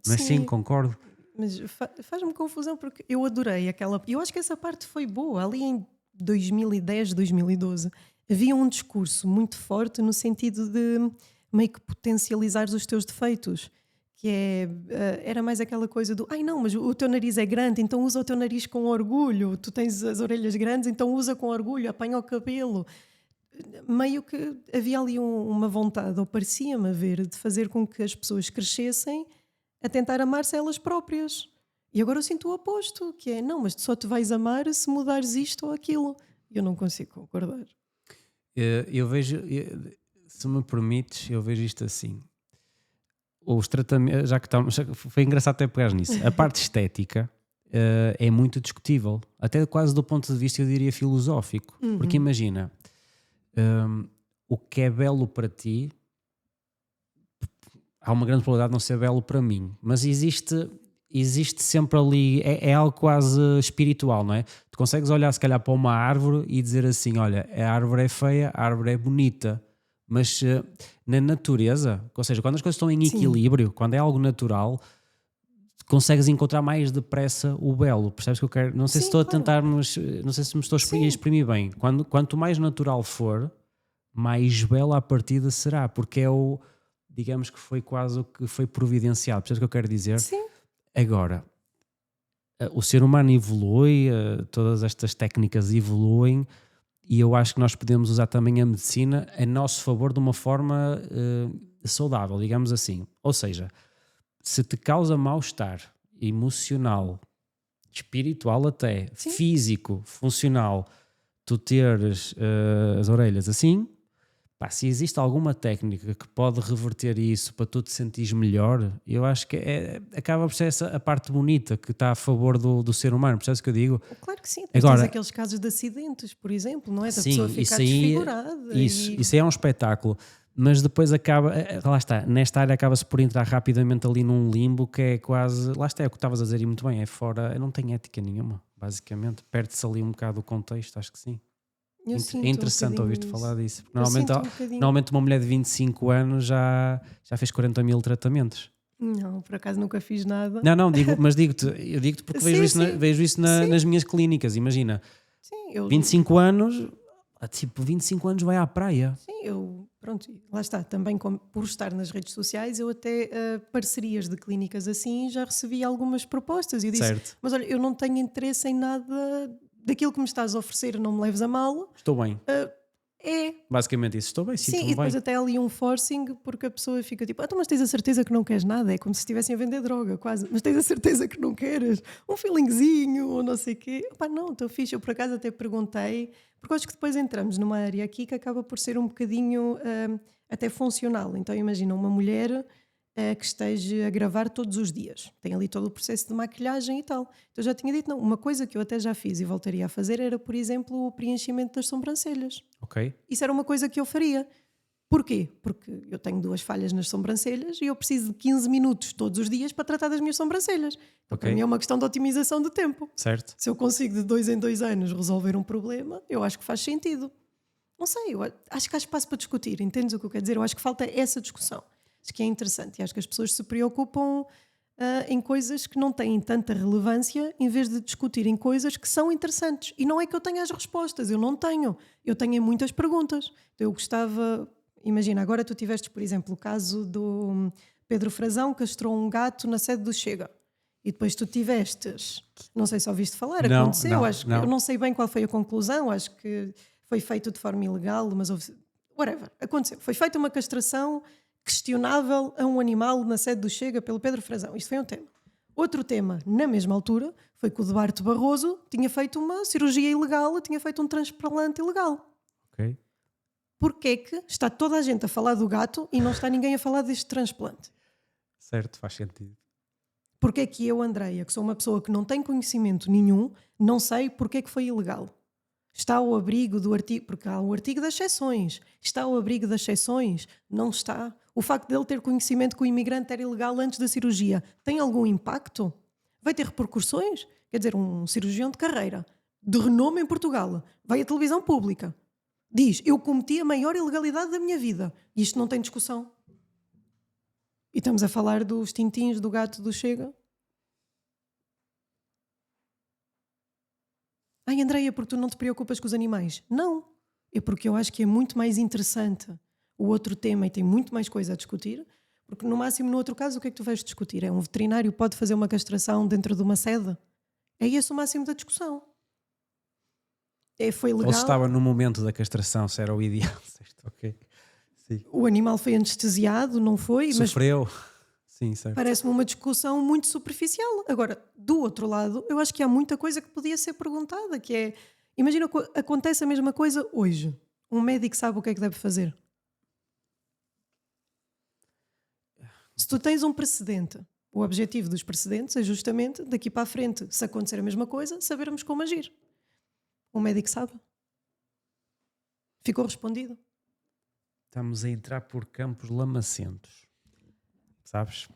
Mas sim, concordo. Mas faz-me confusão porque eu adorei aquela. Eu acho que essa parte foi boa. Ali em 2010, 2012, havia um discurso muito forte no sentido de meio que potencializares os teus defeitos. Que era mais aquela coisa do ai não, mas o teu nariz é grande, então usa o teu nariz com orgulho. Tu tens as orelhas grandes, então usa com orgulho, apanha o cabelo. Meio que havia ali uma vontade, ou parecia-me haver, de fazer com que as pessoas crescessem a tentar amar-se elas próprias. E agora eu sinto o oposto, que é, não, mas tu só te vais amar se mudares isto ou aquilo. Eu não consigo concordar. Eu vejo, se me permites, eu vejo isto assim. Os tratamentos, já que estamos, foi engraçado até pegar nisso. A parte estética é muito discutível, até quase do ponto de vista, eu diria, filosófico. Porque imagina, o que é belo para ti, há uma grande probabilidade de não ser belo para mim, mas existe sempre ali, é algo quase espiritual, não é? Tu consegues olhar se calhar para uma árvore e dizer assim, olha, a árvore é feia, a árvore é bonita, mas na natureza, ou seja, quando as coisas estão em equilíbrio, quando é algo natural, consegues encontrar mais depressa o belo, percebes que eu quero? Não sei se estou a tentar, mas não sei se me estou a exprimir bem. Quanto mais natural for, mais bela a partida será, porque é o, digamos que foi quase o que foi providenciado, percebes o que eu quero dizer? Sim. Agora, o ser humano evolui, todas estas técnicas evoluem, e eu acho que nós podemos usar também a medicina a nosso favor de uma forma saudável, digamos assim. Ou seja, se te causa mal-estar emocional, espiritual até, físico, funcional, tu teres as orelhas assim, pá, se existe alguma técnica que pode reverter isso para tu te sentires melhor, eu acho que acaba por ser essa a parte bonita que está a favor do ser humano, percebes o que eu digo? Claro que sim. Agora, tens aqueles casos de acidentes, por exemplo, não é? Da sim, pessoa ficar desfigurada. Isso é um espetáculo, mas depois acaba, lá está, nesta área acaba-se por entrar rapidamente ali num limbo que é quase, lá está, é o que estavas a dizer e muito bem, é fora, não tem ética nenhuma, basicamente, perde-se ali um bocado o contexto, acho que sim. É interessante ouvir-te falar disso. Normalmente uma mulher de 25 anos já fez 40 mil tratamentos. Não, por acaso nunca fiz nada. Não, eu digo-te porque vejo isso nas minhas clínicas, imagina. Sim, 25 anos, tipo 25 anos vai à praia. Sim, pronto, lá está, também por estar nas redes sociais, eu até parcerias de clínicas assim já recebi algumas propostas e eu disse, certo. Mas olha, eu não tenho interesse em nada daquilo que me estás a oferecer, não me leves a mal. Estou bem. É. Basicamente isso, estou bem, sinto-me Sim, e depois bem. até ali um forcing, porque a pessoa fica tipo, mas tens a certeza que não queres nada? É como se estivessem a vender droga, quase. Mas tens a certeza que não queres? Um feelingzinho, ou não sei o quê. Não, estou fixe. Eu por acaso até perguntei, porque acho que depois entramos numa área aqui que acaba por ser um bocadinho até funcional. Então imagina uma mulher que esteja a gravar todos os dias. Tem ali todo o processo de maquilhagem e tal. Então eu já tinha dito, não, uma coisa que eu até já fiz e voltaria a fazer era, por exemplo, o preenchimento das sobrancelhas. Ok. Isso era uma coisa que eu faria. Porquê? Porque eu tenho 2 falhas nas sobrancelhas e eu preciso de 15 minutos todos os dias para tratar das minhas sobrancelhas. Então, para mim é uma questão de otimização de tempo. Certo. Se eu consigo de 2 em 2 anos resolver um problema, eu acho que faz sentido. Não sei, eu acho que há espaço para discutir. Entendes o que eu quero dizer? Eu acho que falta essa discussão. Acho que é interessante e acho que as pessoas se preocupam em coisas que não têm tanta relevância em vez de discutirem coisas que são interessantes. E não é que eu tenha as respostas, eu não tenho. Eu tenho muitas perguntas. Então eu gostava... Imagina, agora tu tiveste, por exemplo, o caso do Pedro Frazão que castrou um gato na sede do Chega. E depois tu tivestes... Não sei se ouviste falar, aconteceu. Eu não sei bem qual foi a conclusão, acho que foi feito de forma ilegal, mas whatever, aconteceu. Foi feita uma castração questionável a um animal na sede do Chega pelo Pedro Frazão. Isto foi um tema. Outro tema, na mesma altura, foi que o Duarte Barroso tinha feito uma cirurgia ilegal, tinha feito um transplante ilegal. Ok. Porquê que está toda a gente a falar do gato e não está ninguém a falar deste transplante? Certo, faz sentido. Porquê que eu, Andreia, que sou uma pessoa que não tem conhecimento nenhum, não sei porquê que foi ilegal? Está ao abrigo do artigo, porque há o artigo das exceções. Está ao abrigo das exceções? Não está. O facto dele ter conhecimento que o imigrante era ilegal antes da cirurgia tem algum impacto? Vai ter repercussões? Quer dizer, um cirurgião de carreira, de renome em Portugal, vai à televisão pública, diz, eu cometi a maior ilegalidade da minha vida. E isto não tem discussão. E estamos a falar dos tintins, do gato, do Chega. Ai, Andreia, porque tu não te preocupas com os animais? Não. É porque eu acho que é muito mais interessante o outro tema e tem muito mais coisa a discutir, porque no máximo, no outro caso, o que é que tu vais discutir? É um veterinário pode fazer uma castração dentro de uma sede? É esse o máximo da discussão. Foi legal. Ou se estava no momento da castração, se era o ideal. Ok. Sim. O animal foi anestesiado, não foi? Sofreu. Sim, certo. Parece-me uma discussão muito superficial. Agora, do outro lado, eu acho que há muita coisa que podia ser perguntada, que é, imagina que acontece a mesma coisa hoje. Um médico sabe o que é que deve fazer. Se tu tens um precedente, o objetivo dos precedentes é justamente, daqui para a frente, se acontecer a mesma coisa, sabermos como agir. O médico sabe. Ficou respondido. Estamos a entrar por campos lamacentos. Sabes?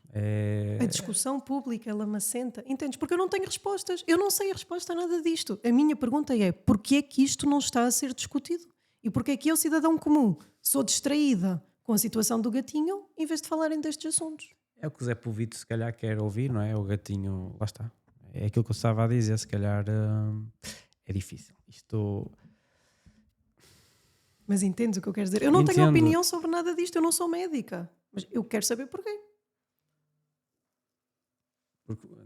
A discussão pública é lamacenta. Entendes? Porque eu não tenho respostas. Eu não sei a resposta a nada disto. A minha pergunta é, porquê é que isto não está a ser discutido? E porquê é que eu, cidadão comum, sou distraída com a situação do gatinho em vez de falarem destes assuntos? É o que o Zé Povito se calhar quer ouvir, não é? O gatinho, lá está. É aquilo que eu estava a dizer, se calhar é difícil. Isto... Mas entendes o que eu quero dizer? Eu não tenho opinião sobre nada disto, eu não sou médica. Mas eu quero saber porquê.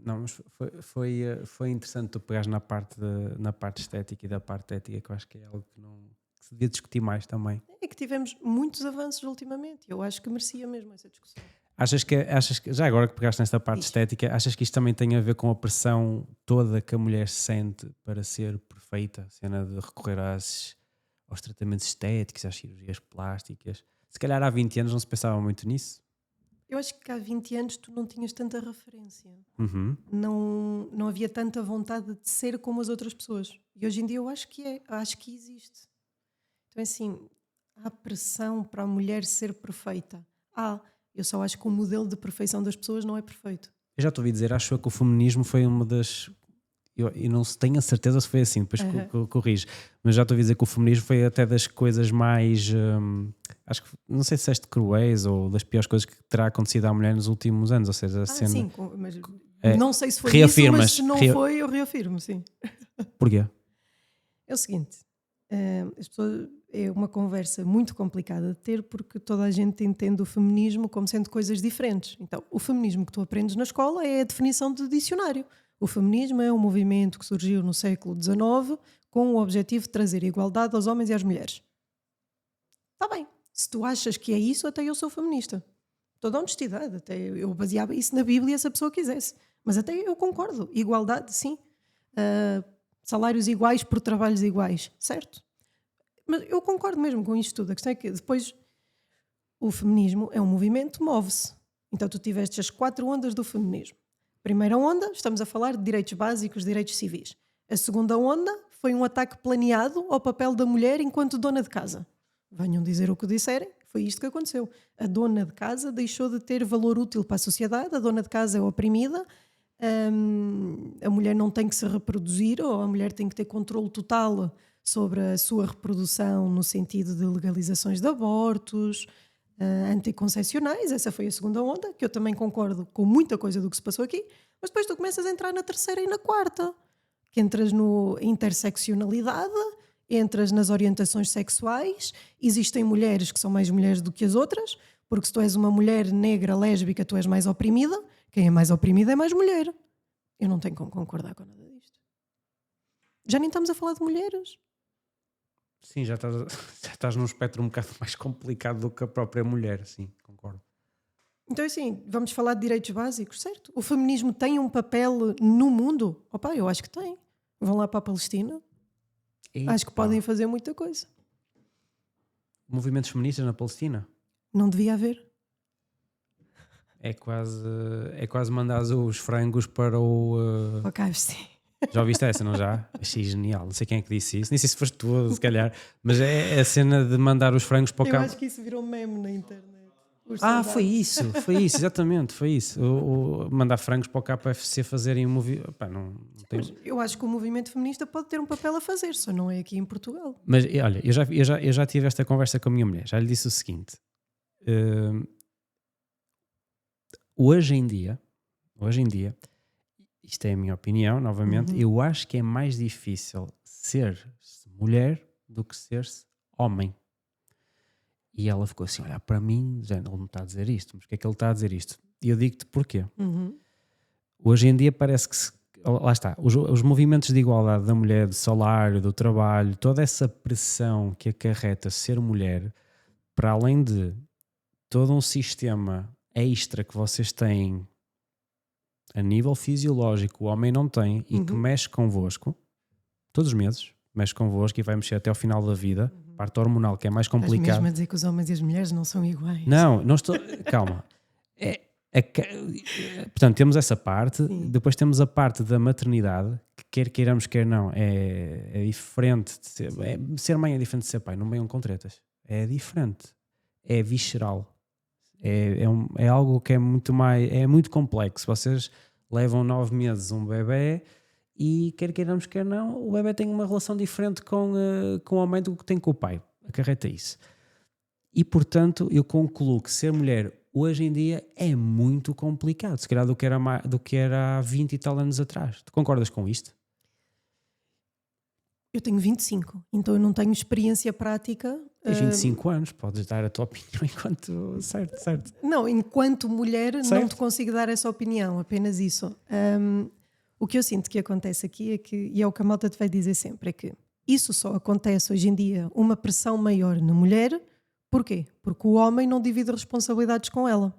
Não, mas foi interessante tu pegares na parte estética e da parte ética, que eu acho que é algo que se devia discutir mais também. É que tivemos muitos avanços ultimamente. Eu acho que merecia mesmo essa discussão. Achas que já agora que pegaste nesta parte estética, achas que isto também tem a ver com a pressão toda que a mulher sente para ser perfeita? A cena de recorrer aos tratamentos estéticos, às cirurgias plásticas. Se calhar há 20 anos não se pensava muito nisso. Eu acho que há 20 anos tu não tinhas tanta referência. Uhum. Não havia tanta vontade de ser como as outras pessoas. E hoje em dia eu acho que acho que existe. Então assim, há pressão para a mulher ser perfeita. Eu só acho que o modelo de perfeição das pessoas não é perfeito. Eu já te ouvi dizer, acho que o feminismo foi uma das... Eu não tenho a certeza se foi assim, depois corrijo. Mas já estou a dizer que o feminismo foi até das coisas mais... acho que, não sei se és de cruéis ou das piores coisas que terá acontecido à mulher nos últimos anos. Ou seja, a cena... Sim, mas não sei se foi reafirmas, isso, mas se não foi, eu reafirmo, sim. Porquê? É o seguinte, as pessoas, é uma conversa muito complicada de ter porque toda a gente entende o feminismo como sendo coisas diferentes. Então, o feminismo que tu aprendes na escola é a definição de dicionário. O feminismo é um movimento que surgiu no século XIX com o objetivo de trazer igualdade aos homens e às mulheres. Está bem. Se tu achas que é isso, até eu sou feminista. Toda a honestidade. Até eu baseava isso na Bíblia se a pessoa quisesse. Mas até eu concordo. Igualdade, sim. Salários iguais por trabalhos iguais. Certo? Mas eu concordo mesmo com isto tudo. A questão é que depois o feminismo é um movimento, move-se. Então tu tiveste as 4 ondas do feminismo. Primeira onda, estamos a falar de direitos básicos, direitos civis. A segunda onda foi um ataque planeado ao papel da mulher enquanto dona de casa. Venham dizer o que disserem, foi isto que aconteceu. A dona de casa deixou de ter valor útil para a sociedade, a dona de casa é oprimida, a mulher não tem que se reproduzir, ou a mulher tem que ter controle total sobre a sua reprodução no sentido de legalizações de abortos, anticoncepcionais. Essa foi a segunda onda, que eu também concordo com muita coisa do que se passou aqui, mas depois tu começas a entrar na terceira e na quarta, que entras no interseccionalidade, entras nas orientações sexuais. Existem mulheres que são mais mulheres do que as outras, porque se tu és uma mulher negra, lésbica, tu és mais oprimida. Quem é mais oprimida é mais mulher. Eu não tenho como concordar com nada disto. Já nem estamos a falar de mulheres. Sim, já estás num espectro um bocado mais complicado do que a própria mulher, sim, concordo. Então assim, vamos falar de direitos básicos, certo? O feminismo tem um papel no mundo? Opa, eu acho que tem. Vão lá para a Palestina. Eita. Acho que podem fazer muita coisa. Movimentos feministas na Palestina? Não devia haver. É quase mandar os frangos para o... KFC. Já ouviste essa, não já? Achei genial. Não sei quem é que disse isso. Nem sei se foste tu, se calhar. Mas é a cena de mandar os frangos para o campo. Eu acho que isso virou meme na internet. Foi isso, exatamente, foi isso. Mandar frangos para o KFC fazerem um movimento. Eu acho que o movimento feminista pode ter um papel a fazer, só não é aqui em Portugal. Mas olha, eu já tive esta conversa com a minha mulher. Já lhe disse o seguinte: o feminismo, quando tu falas de feminismo, tu estás a falar de uma coisa que é a igualdade. Ou seja, a igualdade hoje em dia, isto é a minha opinião, novamente, eu acho que é mais difícil ser mulher do que ser-se homem. E ela ficou assim, olha, para mim, já ele não está a dizer isto, mas o que é que ele está a dizer isto? E eu digo-te porquê. Hoje em dia parece que lá está, os movimentos de igualdade da mulher, do salário, do trabalho, toda essa pressão que acarreta ser mulher, para além de todo um sistema extra que vocês têm a nível fisiológico, o homem não tem, e que mexe convosco, todos os meses, mexe convosco e vai mexer até ao final da vida, parte hormonal que é mais Estás complicado. mesmo a dizer que os homens e as mulheres não são iguais. Não estou, calma. Portanto, temos essa parte, depois temos a parte da maternidade, que quer queiramos, quer não, é diferente de ser mãe é diferente de ser pai, não venham com tretas, é diferente, é visceral, é algo que é muito complexo. Vocês levam 9 meses um bebê e quer queiramos, quer não, o bebê tem uma relação diferente com a mãe do que tem com o pai, acarreta isso. E portanto eu concluo que ser mulher hoje em dia é muito complicado, se calhar do que era há 20 e tal anos atrás. Tu concordas com isto? Eu tenho 25, então eu não tenho experiência prática. Tens 25 anos, podes dar a tua opinião enquanto... Certo. Não, enquanto mulher não Certo. te consigo dar essa opinião, apenas isso. O que eu sinto que acontece aqui é que, e é o que a malta te vai dizer sempre, é que isso só acontece hoje em dia, uma pressão maior na mulher. Porquê? Porque o homem não divide responsabilidades com ela.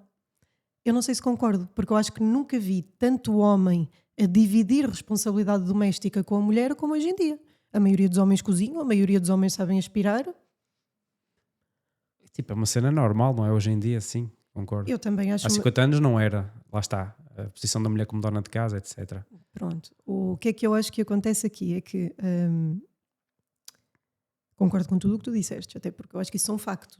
Eu não sei se concordo, porque eu acho que nunca vi tanto homem a dividir responsabilidade doméstica com a mulher como hoje em dia. A maioria dos homens cozinham, a maioria dos homens sabem aspirar. Tipo, é uma cena normal, não é? Hoje em dia, sim, concordo. Eu também acho... Há 50 anos não era, lá está, a posição da mulher como dona de casa, etc. Pronto. O que é que eu acho que acontece aqui é que... concordo com tudo o que tu disseste, até porque eu acho que isso são factos.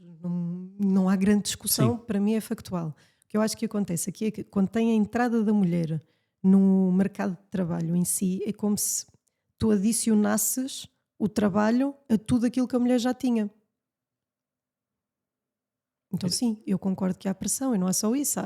Não há grande discussão, Sim. para mim é factual. O que eu acho que acontece aqui é que quando tem a entrada da mulher no mercado de trabalho em si, é como se tu adicionasses o trabalho a tudo aquilo que a mulher já tinha. Então sim, eu concordo que há pressão, e não é só isso.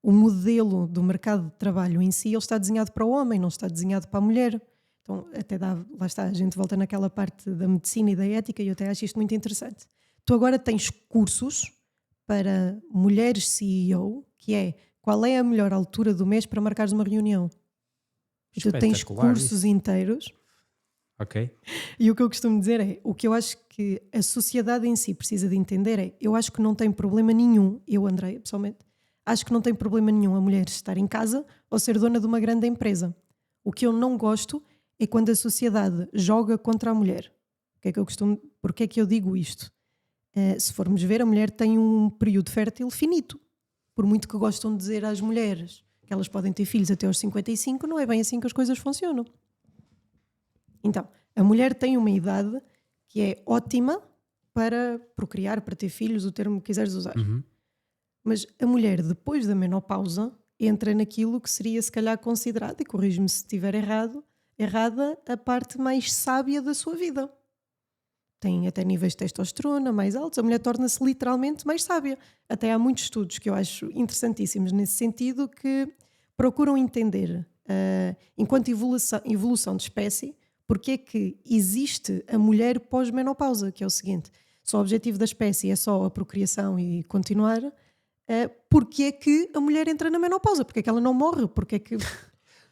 O modelo do mercado de trabalho em si, ele está desenhado para o homem, não está desenhado para a mulher. Então até lá está, a gente volta naquela parte da medicina e da ética, e eu até acho isto muito interessante. Tu agora tens cursos para mulheres CEO, que é qual é a melhor altura do mês para marcares uma reunião. E tu tens Espetacular cursos isso. inteiros. Ok? E o que eu costumo dizer é, o que eu acho que a sociedade em si precisa de entender é, eu acho que não tem problema nenhum, eu, Andreia, pessoalmente, acho que não tem problema nenhum a mulher estar em casa ou ser dona de uma grande empresa. O que eu não gosto é quando a sociedade joga contra a mulher. Porque é que eu digo isto? Se formos ver, a mulher tem um período fértil finito. Por muito que gostam de dizer às mulheres que elas podem ter filhos até aos 55, não é bem assim que as coisas funcionam. Então, a mulher tem uma idade que é ótima para procriar, para ter filhos, o termo que quiseres usar. Mas a mulher, depois da menopausa, entra naquilo que seria, se calhar, considerado, e corrige-me se estiver errada, a parte mais sábia da sua vida. Tem até níveis de testosterona mais altos, a mulher torna-se literalmente mais sábia. Até há muitos estudos que eu acho interessantíssimos nesse sentido, que procuram entender, enquanto evolução de espécie, porque é que existe a mulher pós-menopausa, que é o seguinte: se o objetivo da espécie é só a procriação e continuar, porque é que a mulher entra na menopausa? Porque é que ela não morre? Porque é que...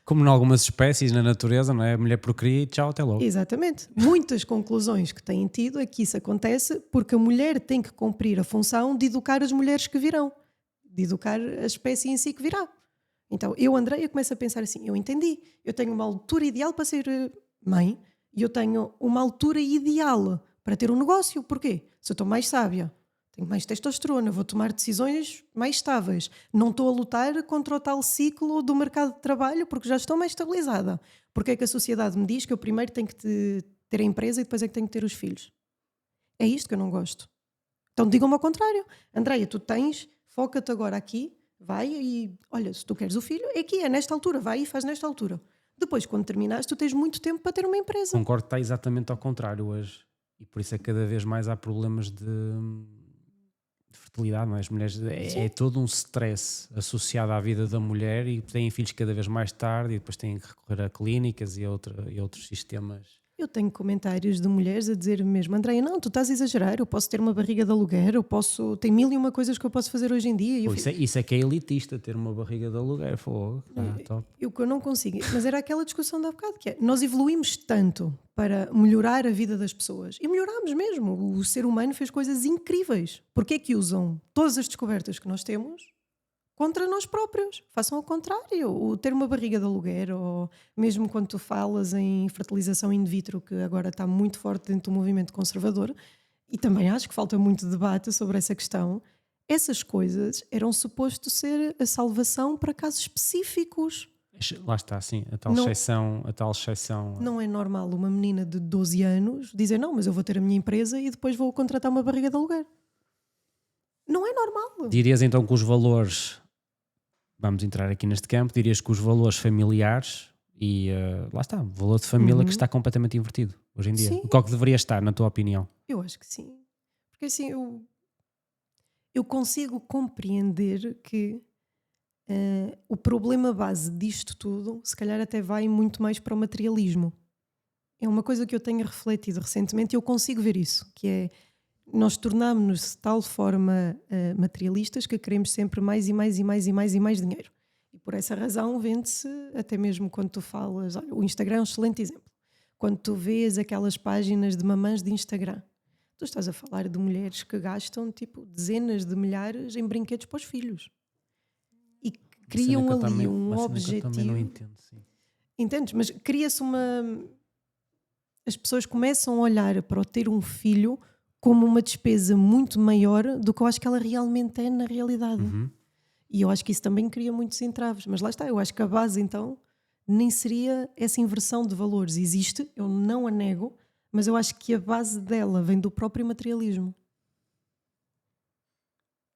Como em algumas espécies na natureza, não é? A mulher procria e tchau, até logo. Exatamente. Muitas conclusões que têm tido é que isso acontece porque a mulher tem que cumprir a função de educar as mulheres que virão, de educar a espécie em si que virá. Então, eu, Andreia, começo a pensar assim, eu entendi, eu tenho uma altura ideal para ser mãe e eu tenho uma altura ideal para ter um negócio. Porquê? Se eu estou mais sábia, tenho mais testosterona, vou tomar decisões mais estáveis, não estou a lutar contra o tal ciclo do mercado de trabalho porque já estou mais estabilizada. Porque é que a sociedade me diz que eu primeiro tenho que ter a empresa e depois é que tenho que ter os filhos? É isto que eu não gosto. Então digam-me ao contrário. Andreia, tu foca-te agora aqui, vai e olha, se tu queres o filho, é aqui, é nesta altura, vai e faz nesta altura. Depois, quando terminares, tu tens muito tempo para ter uma empresa. Concordo que está exatamente ao contrário hoje. E por isso é que cada vez mais há problemas de fertilidade, não é? As mulheres é todo um stress associado à vida da mulher e têm filhos cada vez mais tarde e depois têm que recorrer a clínicas e outros sistemas. Eu tenho comentários de mulheres a dizer mesmo: Andréia, não, tu estás a exagerar, eu posso ter uma barriga de aluguer, tem 1001 coisas que eu posso fazer hoje em dia. E eu Pô, isso é que é elitista, ter uma barriga de aluguer, fogo. Top. O que eu não consigo, mas era aquela discussão de há bocado, que é, nós evoluímos tanto para melhorar a vida das pessoas, e melhorámos mesmo, o ser humano fez coisas incríveis. Porquê é que usam todas as descobertas que nós temos contra nós próprios? Façam ao contrário, o ter uma barriga de aluguer, ou mesmo quando tu falas em fertilização in vitro, que agora está muito forte dentro do movimento conservador, e também acho que falta muito debate sobre essa questão. Essas coisas eram suposto ser a salvação para casos específicos. Lá está, sim, a tal exceção. Não é normal uma menina de 12 anos dizer: não, mas eu vou ter a minha empresa e depois vou contratar uma barriga de aluguer. Não é normal. Dirias então que os valores, vamos entrar aqui neste campo, dirias que os valores familiares e lá está, o valor de família que está completamente invertido hoje em dia. Sim. Qual que deveria estar, na tua opinião? Eu acho que sim. Porque assim, eu consigo compreender que o problema base disto tudo, se calhar até vai muito mais para o materialismo. É uma coisa que eu tenho refletido recentemente e eu consigo ver isso, que é, nós tornámos-nos de tal forma materialistas que queremos sempre mais e mais e mais e mais e mais dinheiro. E por essa razão vende-se, até mesmo quando tu falas, olha, o Instagram é um excelente exemplo. Quando tu vês aquelas páginas de mamãs de Instagram, tu estás a falar de mulheres que gastam tipo dezenas de milhares em brinquedos para os filhos. E criam ali um objetivo. Eu também não entendo, sim. Entendes? Mas cria-se as pessoas começam a olhar para o ter um filho como uma despesa muito maior do que eu acho que ela realmente é na realidade. E eu acho que isso também cria muitos entraves. Mas lá está, eu acho que a base então nem seria essa inversão de valores. Existe, eu não a nego, mas eu acho que a base dela vem do próprio materialismo.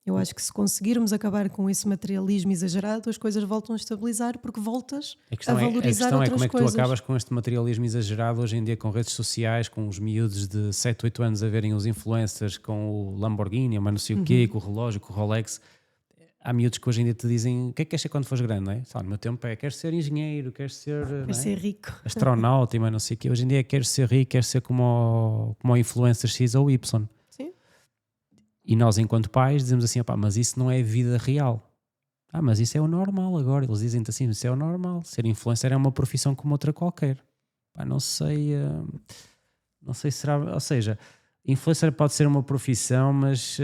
Eu acho que se conseguirmos acabar com esse materialismo exagerado, as coisas voltam a estabilizar, porque voltas a valorizar outras coisas. A questão é como é que tu acabas com este materialismo exagerado hoje em dia, com redes sociais, com os miúdos de 7, 8 anos a verem os influencers com o Lamborghini, mas não sei o quê, com o relógio, com o Rolex. Há miúdos que hoje em dia te dizem: o que é que queres ser quando fores grande? Não é? Só no meu tempo é: queres ser engenheiro, queres ser, ser rico, astronauta e mais não sei o quê. Hoje em dia é: queres ser rico, queres ser como o influencer X ou Y. Sim. E nós, enquanto pais, dizemos assim: opá, mas isso não é vida real. Mas isso é o normal agora. Eles dizem-te assim: isso é o normal. Ser influencer é uma profissão como outra qualquer. Não sei se será. Ou seja, influencer pode ser uma profissão, mas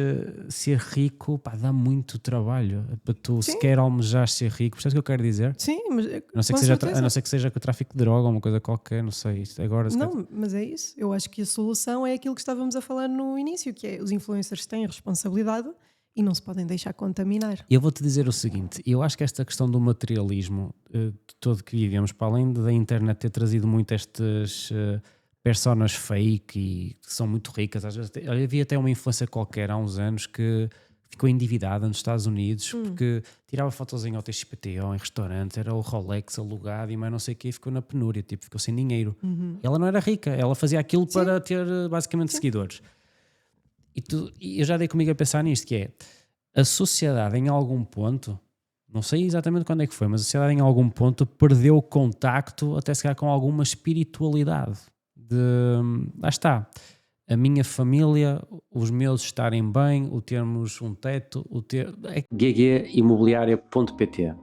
ser rico, dá muito trabalho para tu sequer almejar ser rico. Percebes o que eu quero dizer? Sim, mas a não ser que seja com o tráfico de droga ou uma coisa qualquer, não sei. Agora, não, mas é isso. Eu acho que a solução é aquilo que estávamos a falar no início, que é: os influencers têm responsabilidade e não se podem deixar contaminar. Eu vou-te dizer o seguinte: eu acho que esta questão do materialismo todo que vivemos, para além da internet ter trazido muito estas personas fake e que são muito ricas, às vezes havia até uma influência qualquer há uns anos que ficou endividada nos Estados Unidos porque tirava fotos em hotéis XPTO, em restaurantes, era o Rolex alugado e mais não sei o que, ficou na penúria, ficou sem dinheiro. Ela não era rica, ela fazia aquilo para ter basicamente seguidores. E eu já dei comigo a pensar nisto, que é: a sociedade em algum ponto, não sei exatamente quando é que foi, mas a sociedade em algum ponto perdeu o contacto até se calhar com alguma espiritualidade. Lá está, a minha família, os meus estarem bem, o termos um teto, ggimobiliaria.pt.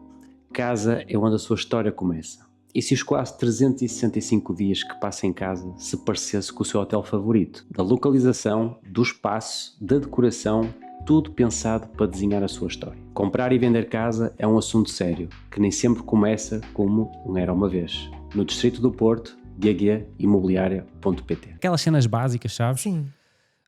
Casa é onde a sua história começa. E se os quase 365 dias que passa em casa se parecesse com o seu hotel favorito? Da localização, do espaço, da decoração, tudo pensado para desenhar a sua história. Comprar e vender casa é um assunto sério, que nem sempre começa como um era uma vez. No Distrito do Porto, ggimobiliaria.pt. Aquelas cenas básicas, sabes? Sim.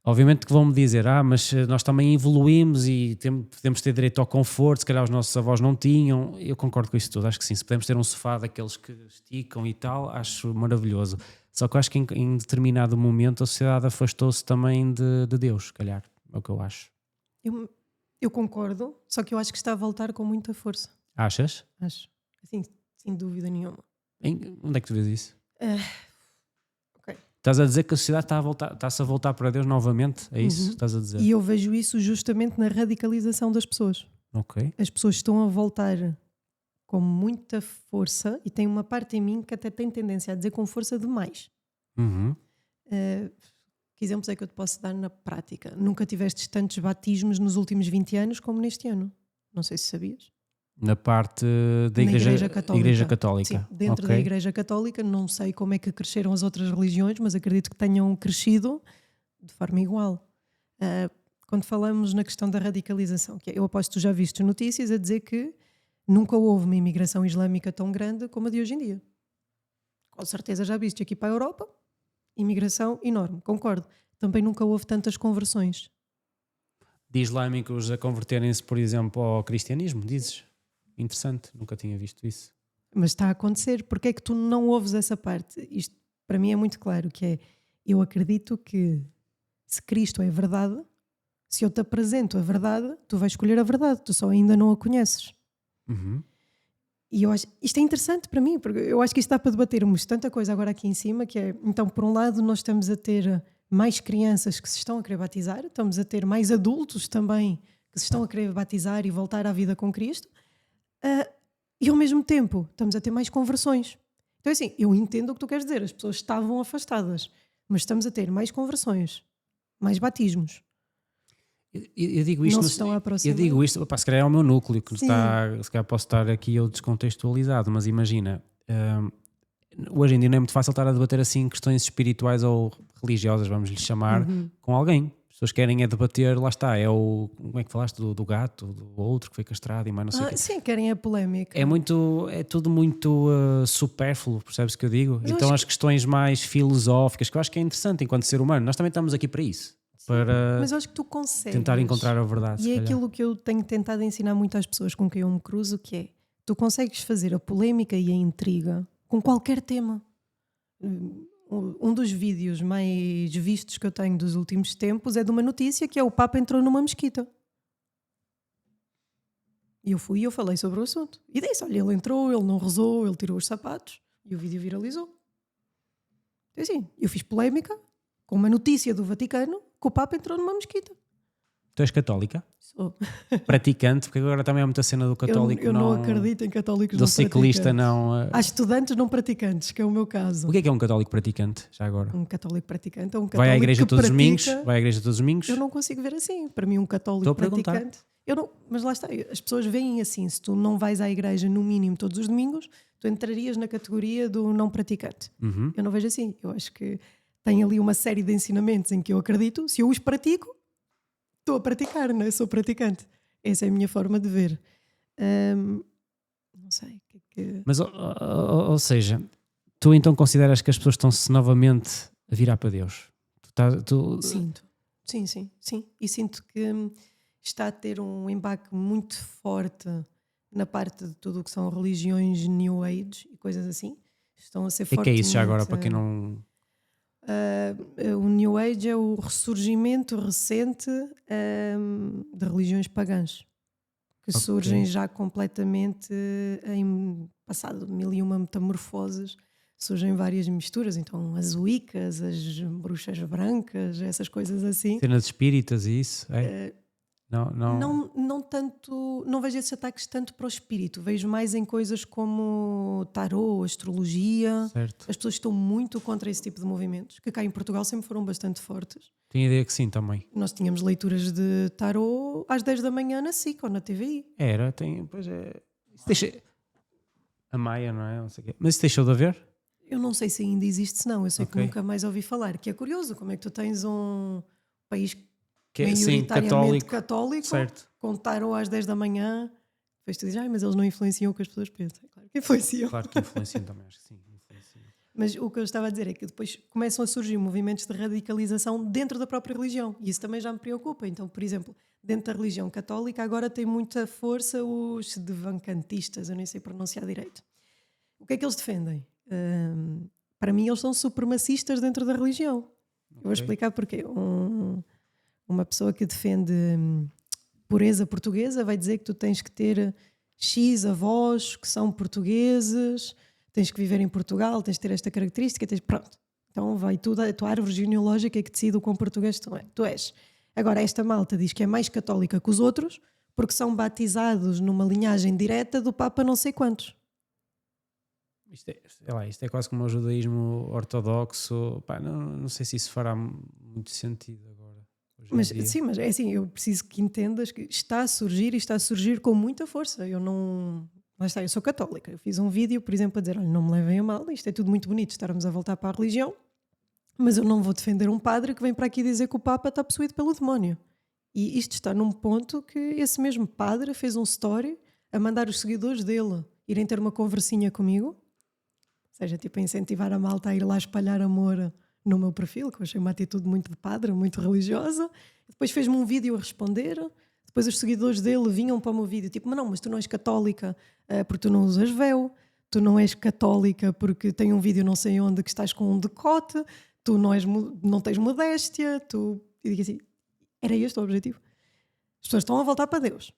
Obviamente que vão-me dizer: mas nós também evoluímos e podemos ter direito ao conforto, se calhar os nossos avós não tinham. Eu concordo com isso tudo, acho que sim. Se podemos ter um sofá daqueles que esticam e tal, acho maravilhoso. Só que eu acho que em determinado momento a sociedade afastou-se também de Deus, se calhar, é o que eu acho. Eu concordo, só que eu acho que está a voltar com muita força. Achas? Acho, assim, sem dúvida nenhuma. Onde é que tu vês isso? Okay. Estás a dizer que a sociedade está-se a voltar para Deus novamente? É isso que estás a dizer? E eu vejo isso justamente na radicalização das pessoas. Ok. As pessoas estão a voltar com muita força, e tem uma parte em mim que até tem tendência a dizer com força demais. Uhum. Que exemplos é que eu te posso dar na prática? Nunca tiveste tantos batismos nos últimos 20 anos como neste ano. Não sei se sabias. Na parte da Na Igreja Católica. Sim, dentro Ok. da Igreja Católica, não sei como é que cresceram as outras religiões, mas acredito que tenham crescido de forma igual. Quando falamos na questão da radicalização, que eu aposto que tu já viste notícias a dizer que nunca houve uma imigração islâmica tão grande como a de hoje em dia. Com certeza já viste aqui para a Europa, imigração enorme, concordo. Também nunca houve tantas conversões. De islâmicos a converterem-se, por exemplo, ao cristianismo, dizes? Interessante, nunca tinha visto isso. Mas está a acontecer. Porque é que tu não ouves essa parte? Isto para mim é muito claro, que é, eu acredito que se Cristo é verdade, se eu te apresento a verdade, tu vais escolher a verdade, tu só ainda não a conheces. Uhum. E eu acho, isto é interessante para mim, porque eu acho que isto dá para debatermos tanta coisa agora aqui em cima, que é, então por um lado nós estamos a ter mais crianças que se estão a querer batizar, estamos a ter mais adultos também que se estão a querer batizar e voltar à vida com Cristo, e ao mesmo tempo estamos a ter mais conversões. Então assim, eu entendo o que tu queres dizer, as pessoas estavam afastadas, mas estamos a ter mais conversões, mais batismos. Eu digo isto, Não se estão a aproximar. eu digo isto, se calhar é o meu núcleo, que Sim. se calhar posso estar aqui eu descontextualizado, mas imagina, hoje em dia não é muito fácil estar a debater assim questões espirituais ou religiosas, vamos lhe chamar, com alguém. As pessoas querem é debater, lá está, é o, como é que falaste, do gato, do outro que foi castrado e mais não sei o quê. Sim, querem a polémica. É tudo muito supérfluo, percebes o que eu digo? Mas Então acho as questões mais filosóficas, que eu acho que é interessante enquanto ser humano, nós também estamos aqui para isso, para Mas eu acho que tu consegues. tentar encontrar a verdade. E se é calhar. aquilo que eu tenho tentado ensinar muito às pessoas com quem eu me cruzo, que é, tu consegues fazer a polémica e a intriga com qualquer tema. Um dos vídeos mais vistos que eu tenho dos últimos tempos é de uma notícia que é: o Papa entrou numa mesquita. E eu fui e eu falei sobre o assunto. E disse: olha, ele entrou, ele não rezou, ele tirou os sapatos. E o vídeo viralizou. Então, assim, eu fiz polémica com uma notícia do Vaticano que o Papa entrou numa mesquita. Tu és católica? Sou. Praticante, porque agora também há muita cena do católico. Eu não acredito em católicos do não ciclista praticantes. não. Há estudantes não praticantes, que é o meu caso. O que é um católico praticante, já agora? Um católico praticante é um católico Vai à igreja que todos os domingos? pratica. Vai à igreja todos os domingos? Eu não consigo ver assim. Para mim, um católico Estou a perguntar. praticante. Eu não, mas lá está, as pessoas veem assim: se tu não vais à igreja no mínimo todos os domingos, tu entrarias na categoria do não praticante. Uhum. Eu não vejo assim. Eu acho que tem ali uma série de ensinamentos em que eu acredito. Se eu os pratico, estou a praticar, não é? Sou praticante. Essa é a minha forma de ver. Não sei. Mas, ou seja, tu então consideras que as pessoas estão-se novamente a virar para Deus? Sinto. Sim. E sinto que está a ter um impacto muito forte na parte de tudo o que são religiões New Age e coisas assim. Estão a ser O fortes. que é isso já agora, para quem não... O New Age é o ressurgimento recente de religiões pagãs que surgem já completamente em passado mil e uma metamorfoses. Surgem várias misturas, então as Wiccas, as bruxas brancas, essas coisas assim. Cenas espíritas e isso? É? Não tanto, não vejo esses ataques tanto para o espírito, vejo mais em coisas como tarô, astrologia. Certo. As pessoas estão muito contra esse tipo de movimentos, que cá em Portugal sempre foram bastante fortes. Tenho ideia que sim também. Nós tínhamos leituras de tarô às 10 da manhã na SIC ou na TVI. Pois é. A Maia, não é? Não sei o quê. Mas isso deixou de haver? Eu não sei se ainda existe, senão. Eu sei que Ok. nunca mais ouvi falar. Que é curioso, como é que tu tens um país Que é, sim, maioritariamente católico, certo. com tarô às 10 da manhã. Depois tu dizes: mas eles não influenciam o que as pessoas pensam. Claro que influenciam. Claro que influenciam também, acho que sim. Influenciam. Mas o que eu estava a dizer é que depois começam a surgir movimentos de radicalização dentro da própria religião. E isso também já me preocupa. Então, por exemplo, dentro da religião católica agora tem muita força os sedevacantistas, eu nem sei pronunciar direito. O que é que eles defendem? Para mim eles são supremacistas dentro da religião. Eu vou explicar porquê. Uma pessoa que defende pureza portuguesa vai dizer que tu tens que ter X avós que são portugueses, tens que viver em Portugal, tens que ter esta característica, pronto. Então vai tudo, a tua árvore genealógica é que decide o quão português tu és. Agora, esta malta diz que é mais católica que os outros porque são batizados numa linhagem direta do Papa não sei quantos. Isto é quase como o judaísmo ortodoxo. Pá, não sei se isso fará muito sentido agora. Mas é assim, eu preciso que entendas que está a surgir e está a surgir com muita força. Eu não... Lá está, eu sou católica. Eu fiz um vídeo, por exemplo, a dizer, olha, não me levem a mal, isto é tudo muito bonito, estarmos a voltar para a religião, mas eu não vou defender um padre que vem para aqui dizer que o Papa está possuído pelo demónio. E isto está num ponto que esse mesmo padre fez um story a mandar os seguidores dele irem ter uma conversinha comigo, ou seja, tipo a incentivar a malta a ir lá espalhar amor no meu perfil, que eu achei uma atitude muito de padre, muito religiosa. Depois fez-me um vídeo a responder. Depois os seguidores dele vinham para o meu vídeo, tipo, mas tu não és católica porque tu não usas véu, tu não és católica porque tem um vídeo não sei onde que estás com um decote, tu não tens modéstia, E digo assim, era este o objetivo. As pessoas estão a voltar para Deus.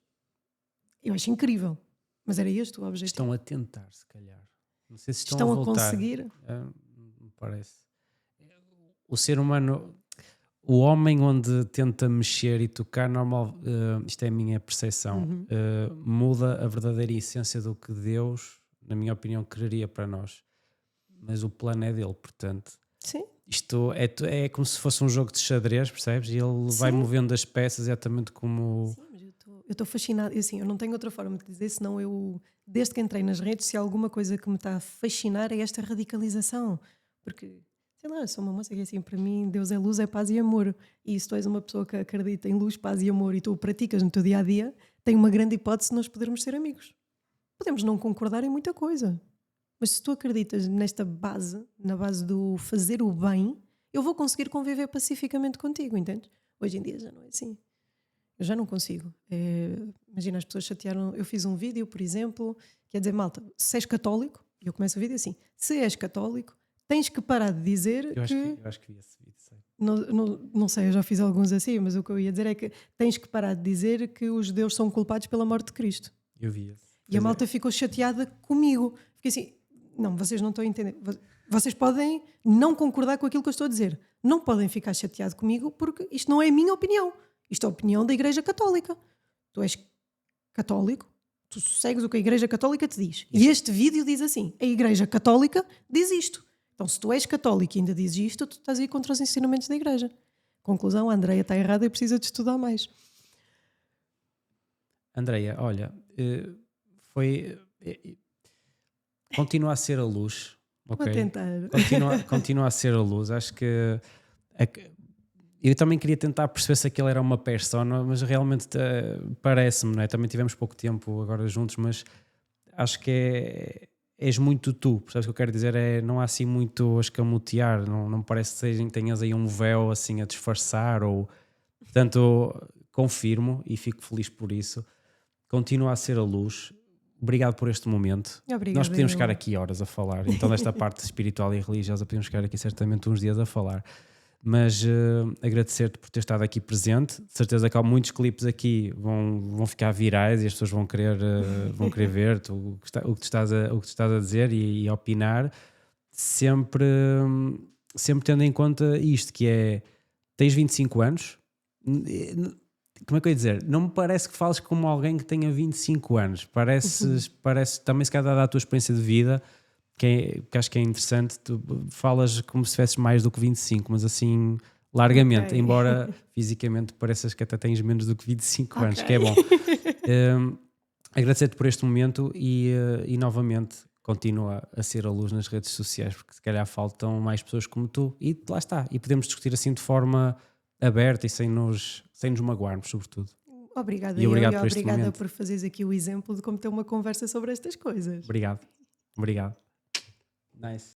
Eu acho incrível, mas era este o objetivo. Estão a tentar, se calhar. Não sei se estão a voltar. conseguir. Me parece. O ser humano... O homem onde tenta mexer e tocar, isto é a minha percepção, muda a verdadeira essência do que Deus, na minha opinião, quereria para nós. Mas o plano é dele, portanto. Sim. Isto é como se fosse um jogo de xadrez, percebes? E ele vai movendo as peças exatamente como... Sim, mas eu estou fascinada. Assim, eu não tenho outra forma de dizer, senão eu, desde que entrei nas redes, se há alguma coisa que me está a fascinar é esta radicalização. Porque... sei lá, eu sou uma moça que assim, para mim Deus é luz, é paz e amor, e se tu és uma pessoa que acredita em luz, paz e amor e tu o praticas no teu dia-a-dia, tem uma grande hipótese de nós podermos ser amigos. Podemos não concordar em muita coisa, mas se tu acreditas nesta base, na base do fazer o bem, eu vou conseguir conviver pacificamente contigo, entendes? Hoje em dia já não é assim. Eu já não consigo. Imagina, as pessoas chatearam. Eu fiz um vídeo, por exemplo, que é dizer, malta, se és católico, e eu começo o vídeo assim, se és católico, tens que parar de dizer eu acho que vi esse vídeo, sei. Não sei, eu já fiz alguns assim, mas o que eu ia dizer é que tens que parar de dizer que os judeus são culpados pela morte de Cristo. Eu vi esse. E a malta ficou chateada comigo. Fiquei assim, não, vocês não estão a entender. Vocês podem não concordar com aquilo que eu estou a dizer. Não podem ficar chateados comigo porque isto não é a minha opinião. Isto é a opinião da Igreja Católica. Tu és católico, tu segues o que a Igreja Católica te diz. E este vídeo diz assim, a Igreja Católica diz isto. Então, se tu és católico e ainda dizes isto, tu estás a ir contra os ensinamentos da Igreja. Conclusão, a Andreia está errada e precisa de estudar mais. Andreia, olha, continua a ser a luz. Okay? Vou tentar. Continua a ser a luz. Acho que eu também queria tentar perceber se aquilo era uma persona, mas realmente parece-me, não é? Também tivemos pouco tempo agora juntos, mas acho que és muito tu, percebes o que eu quero dizer? Não há assim muito a escamotear, não me parece que tenhas aí um véu assim a disfarçar, portanto, confirmo e fico feliz por isso. Continua a ser a luz. Obrigado por este momento. Obrigada. Nós podemos ficar aqui horas a falar, então desta parte espiritual e religiosa podemos ficar aqui certamente uns dias a falar. Mas agradecer-te por ter estado aqui presente. De certeza que há muitos clipes aqui vão ficar virais e as pessoas vão querer ver o que estás a dizer e a opinar, sempre tendo em conta isto, que é, tens 25 anos, como é que eu ia dizer? Não me parece que fales como alguém que tenha 25 anos, parece também, se calhar, dada a tua experiência de vida, que acho que é interessante, tu falas como se tivesses mais do que 25, mas assim, largamente, okay. Embora fisicamente pareças que até tens menos do que 25 anos, que é bom. Agradecer-te por este momento e novamente continua a ser a luz nas redes sociais, porque se calhar faltam mais pessoas como tu, e lá está, e podemos discutir assim de forma aberta e sem nos magoarmos, sobretudo. Obrigada, e obrigada por fazeres aqui o exemplo de como ter uma conversa sobre estas coisas. Obrigado. Nice.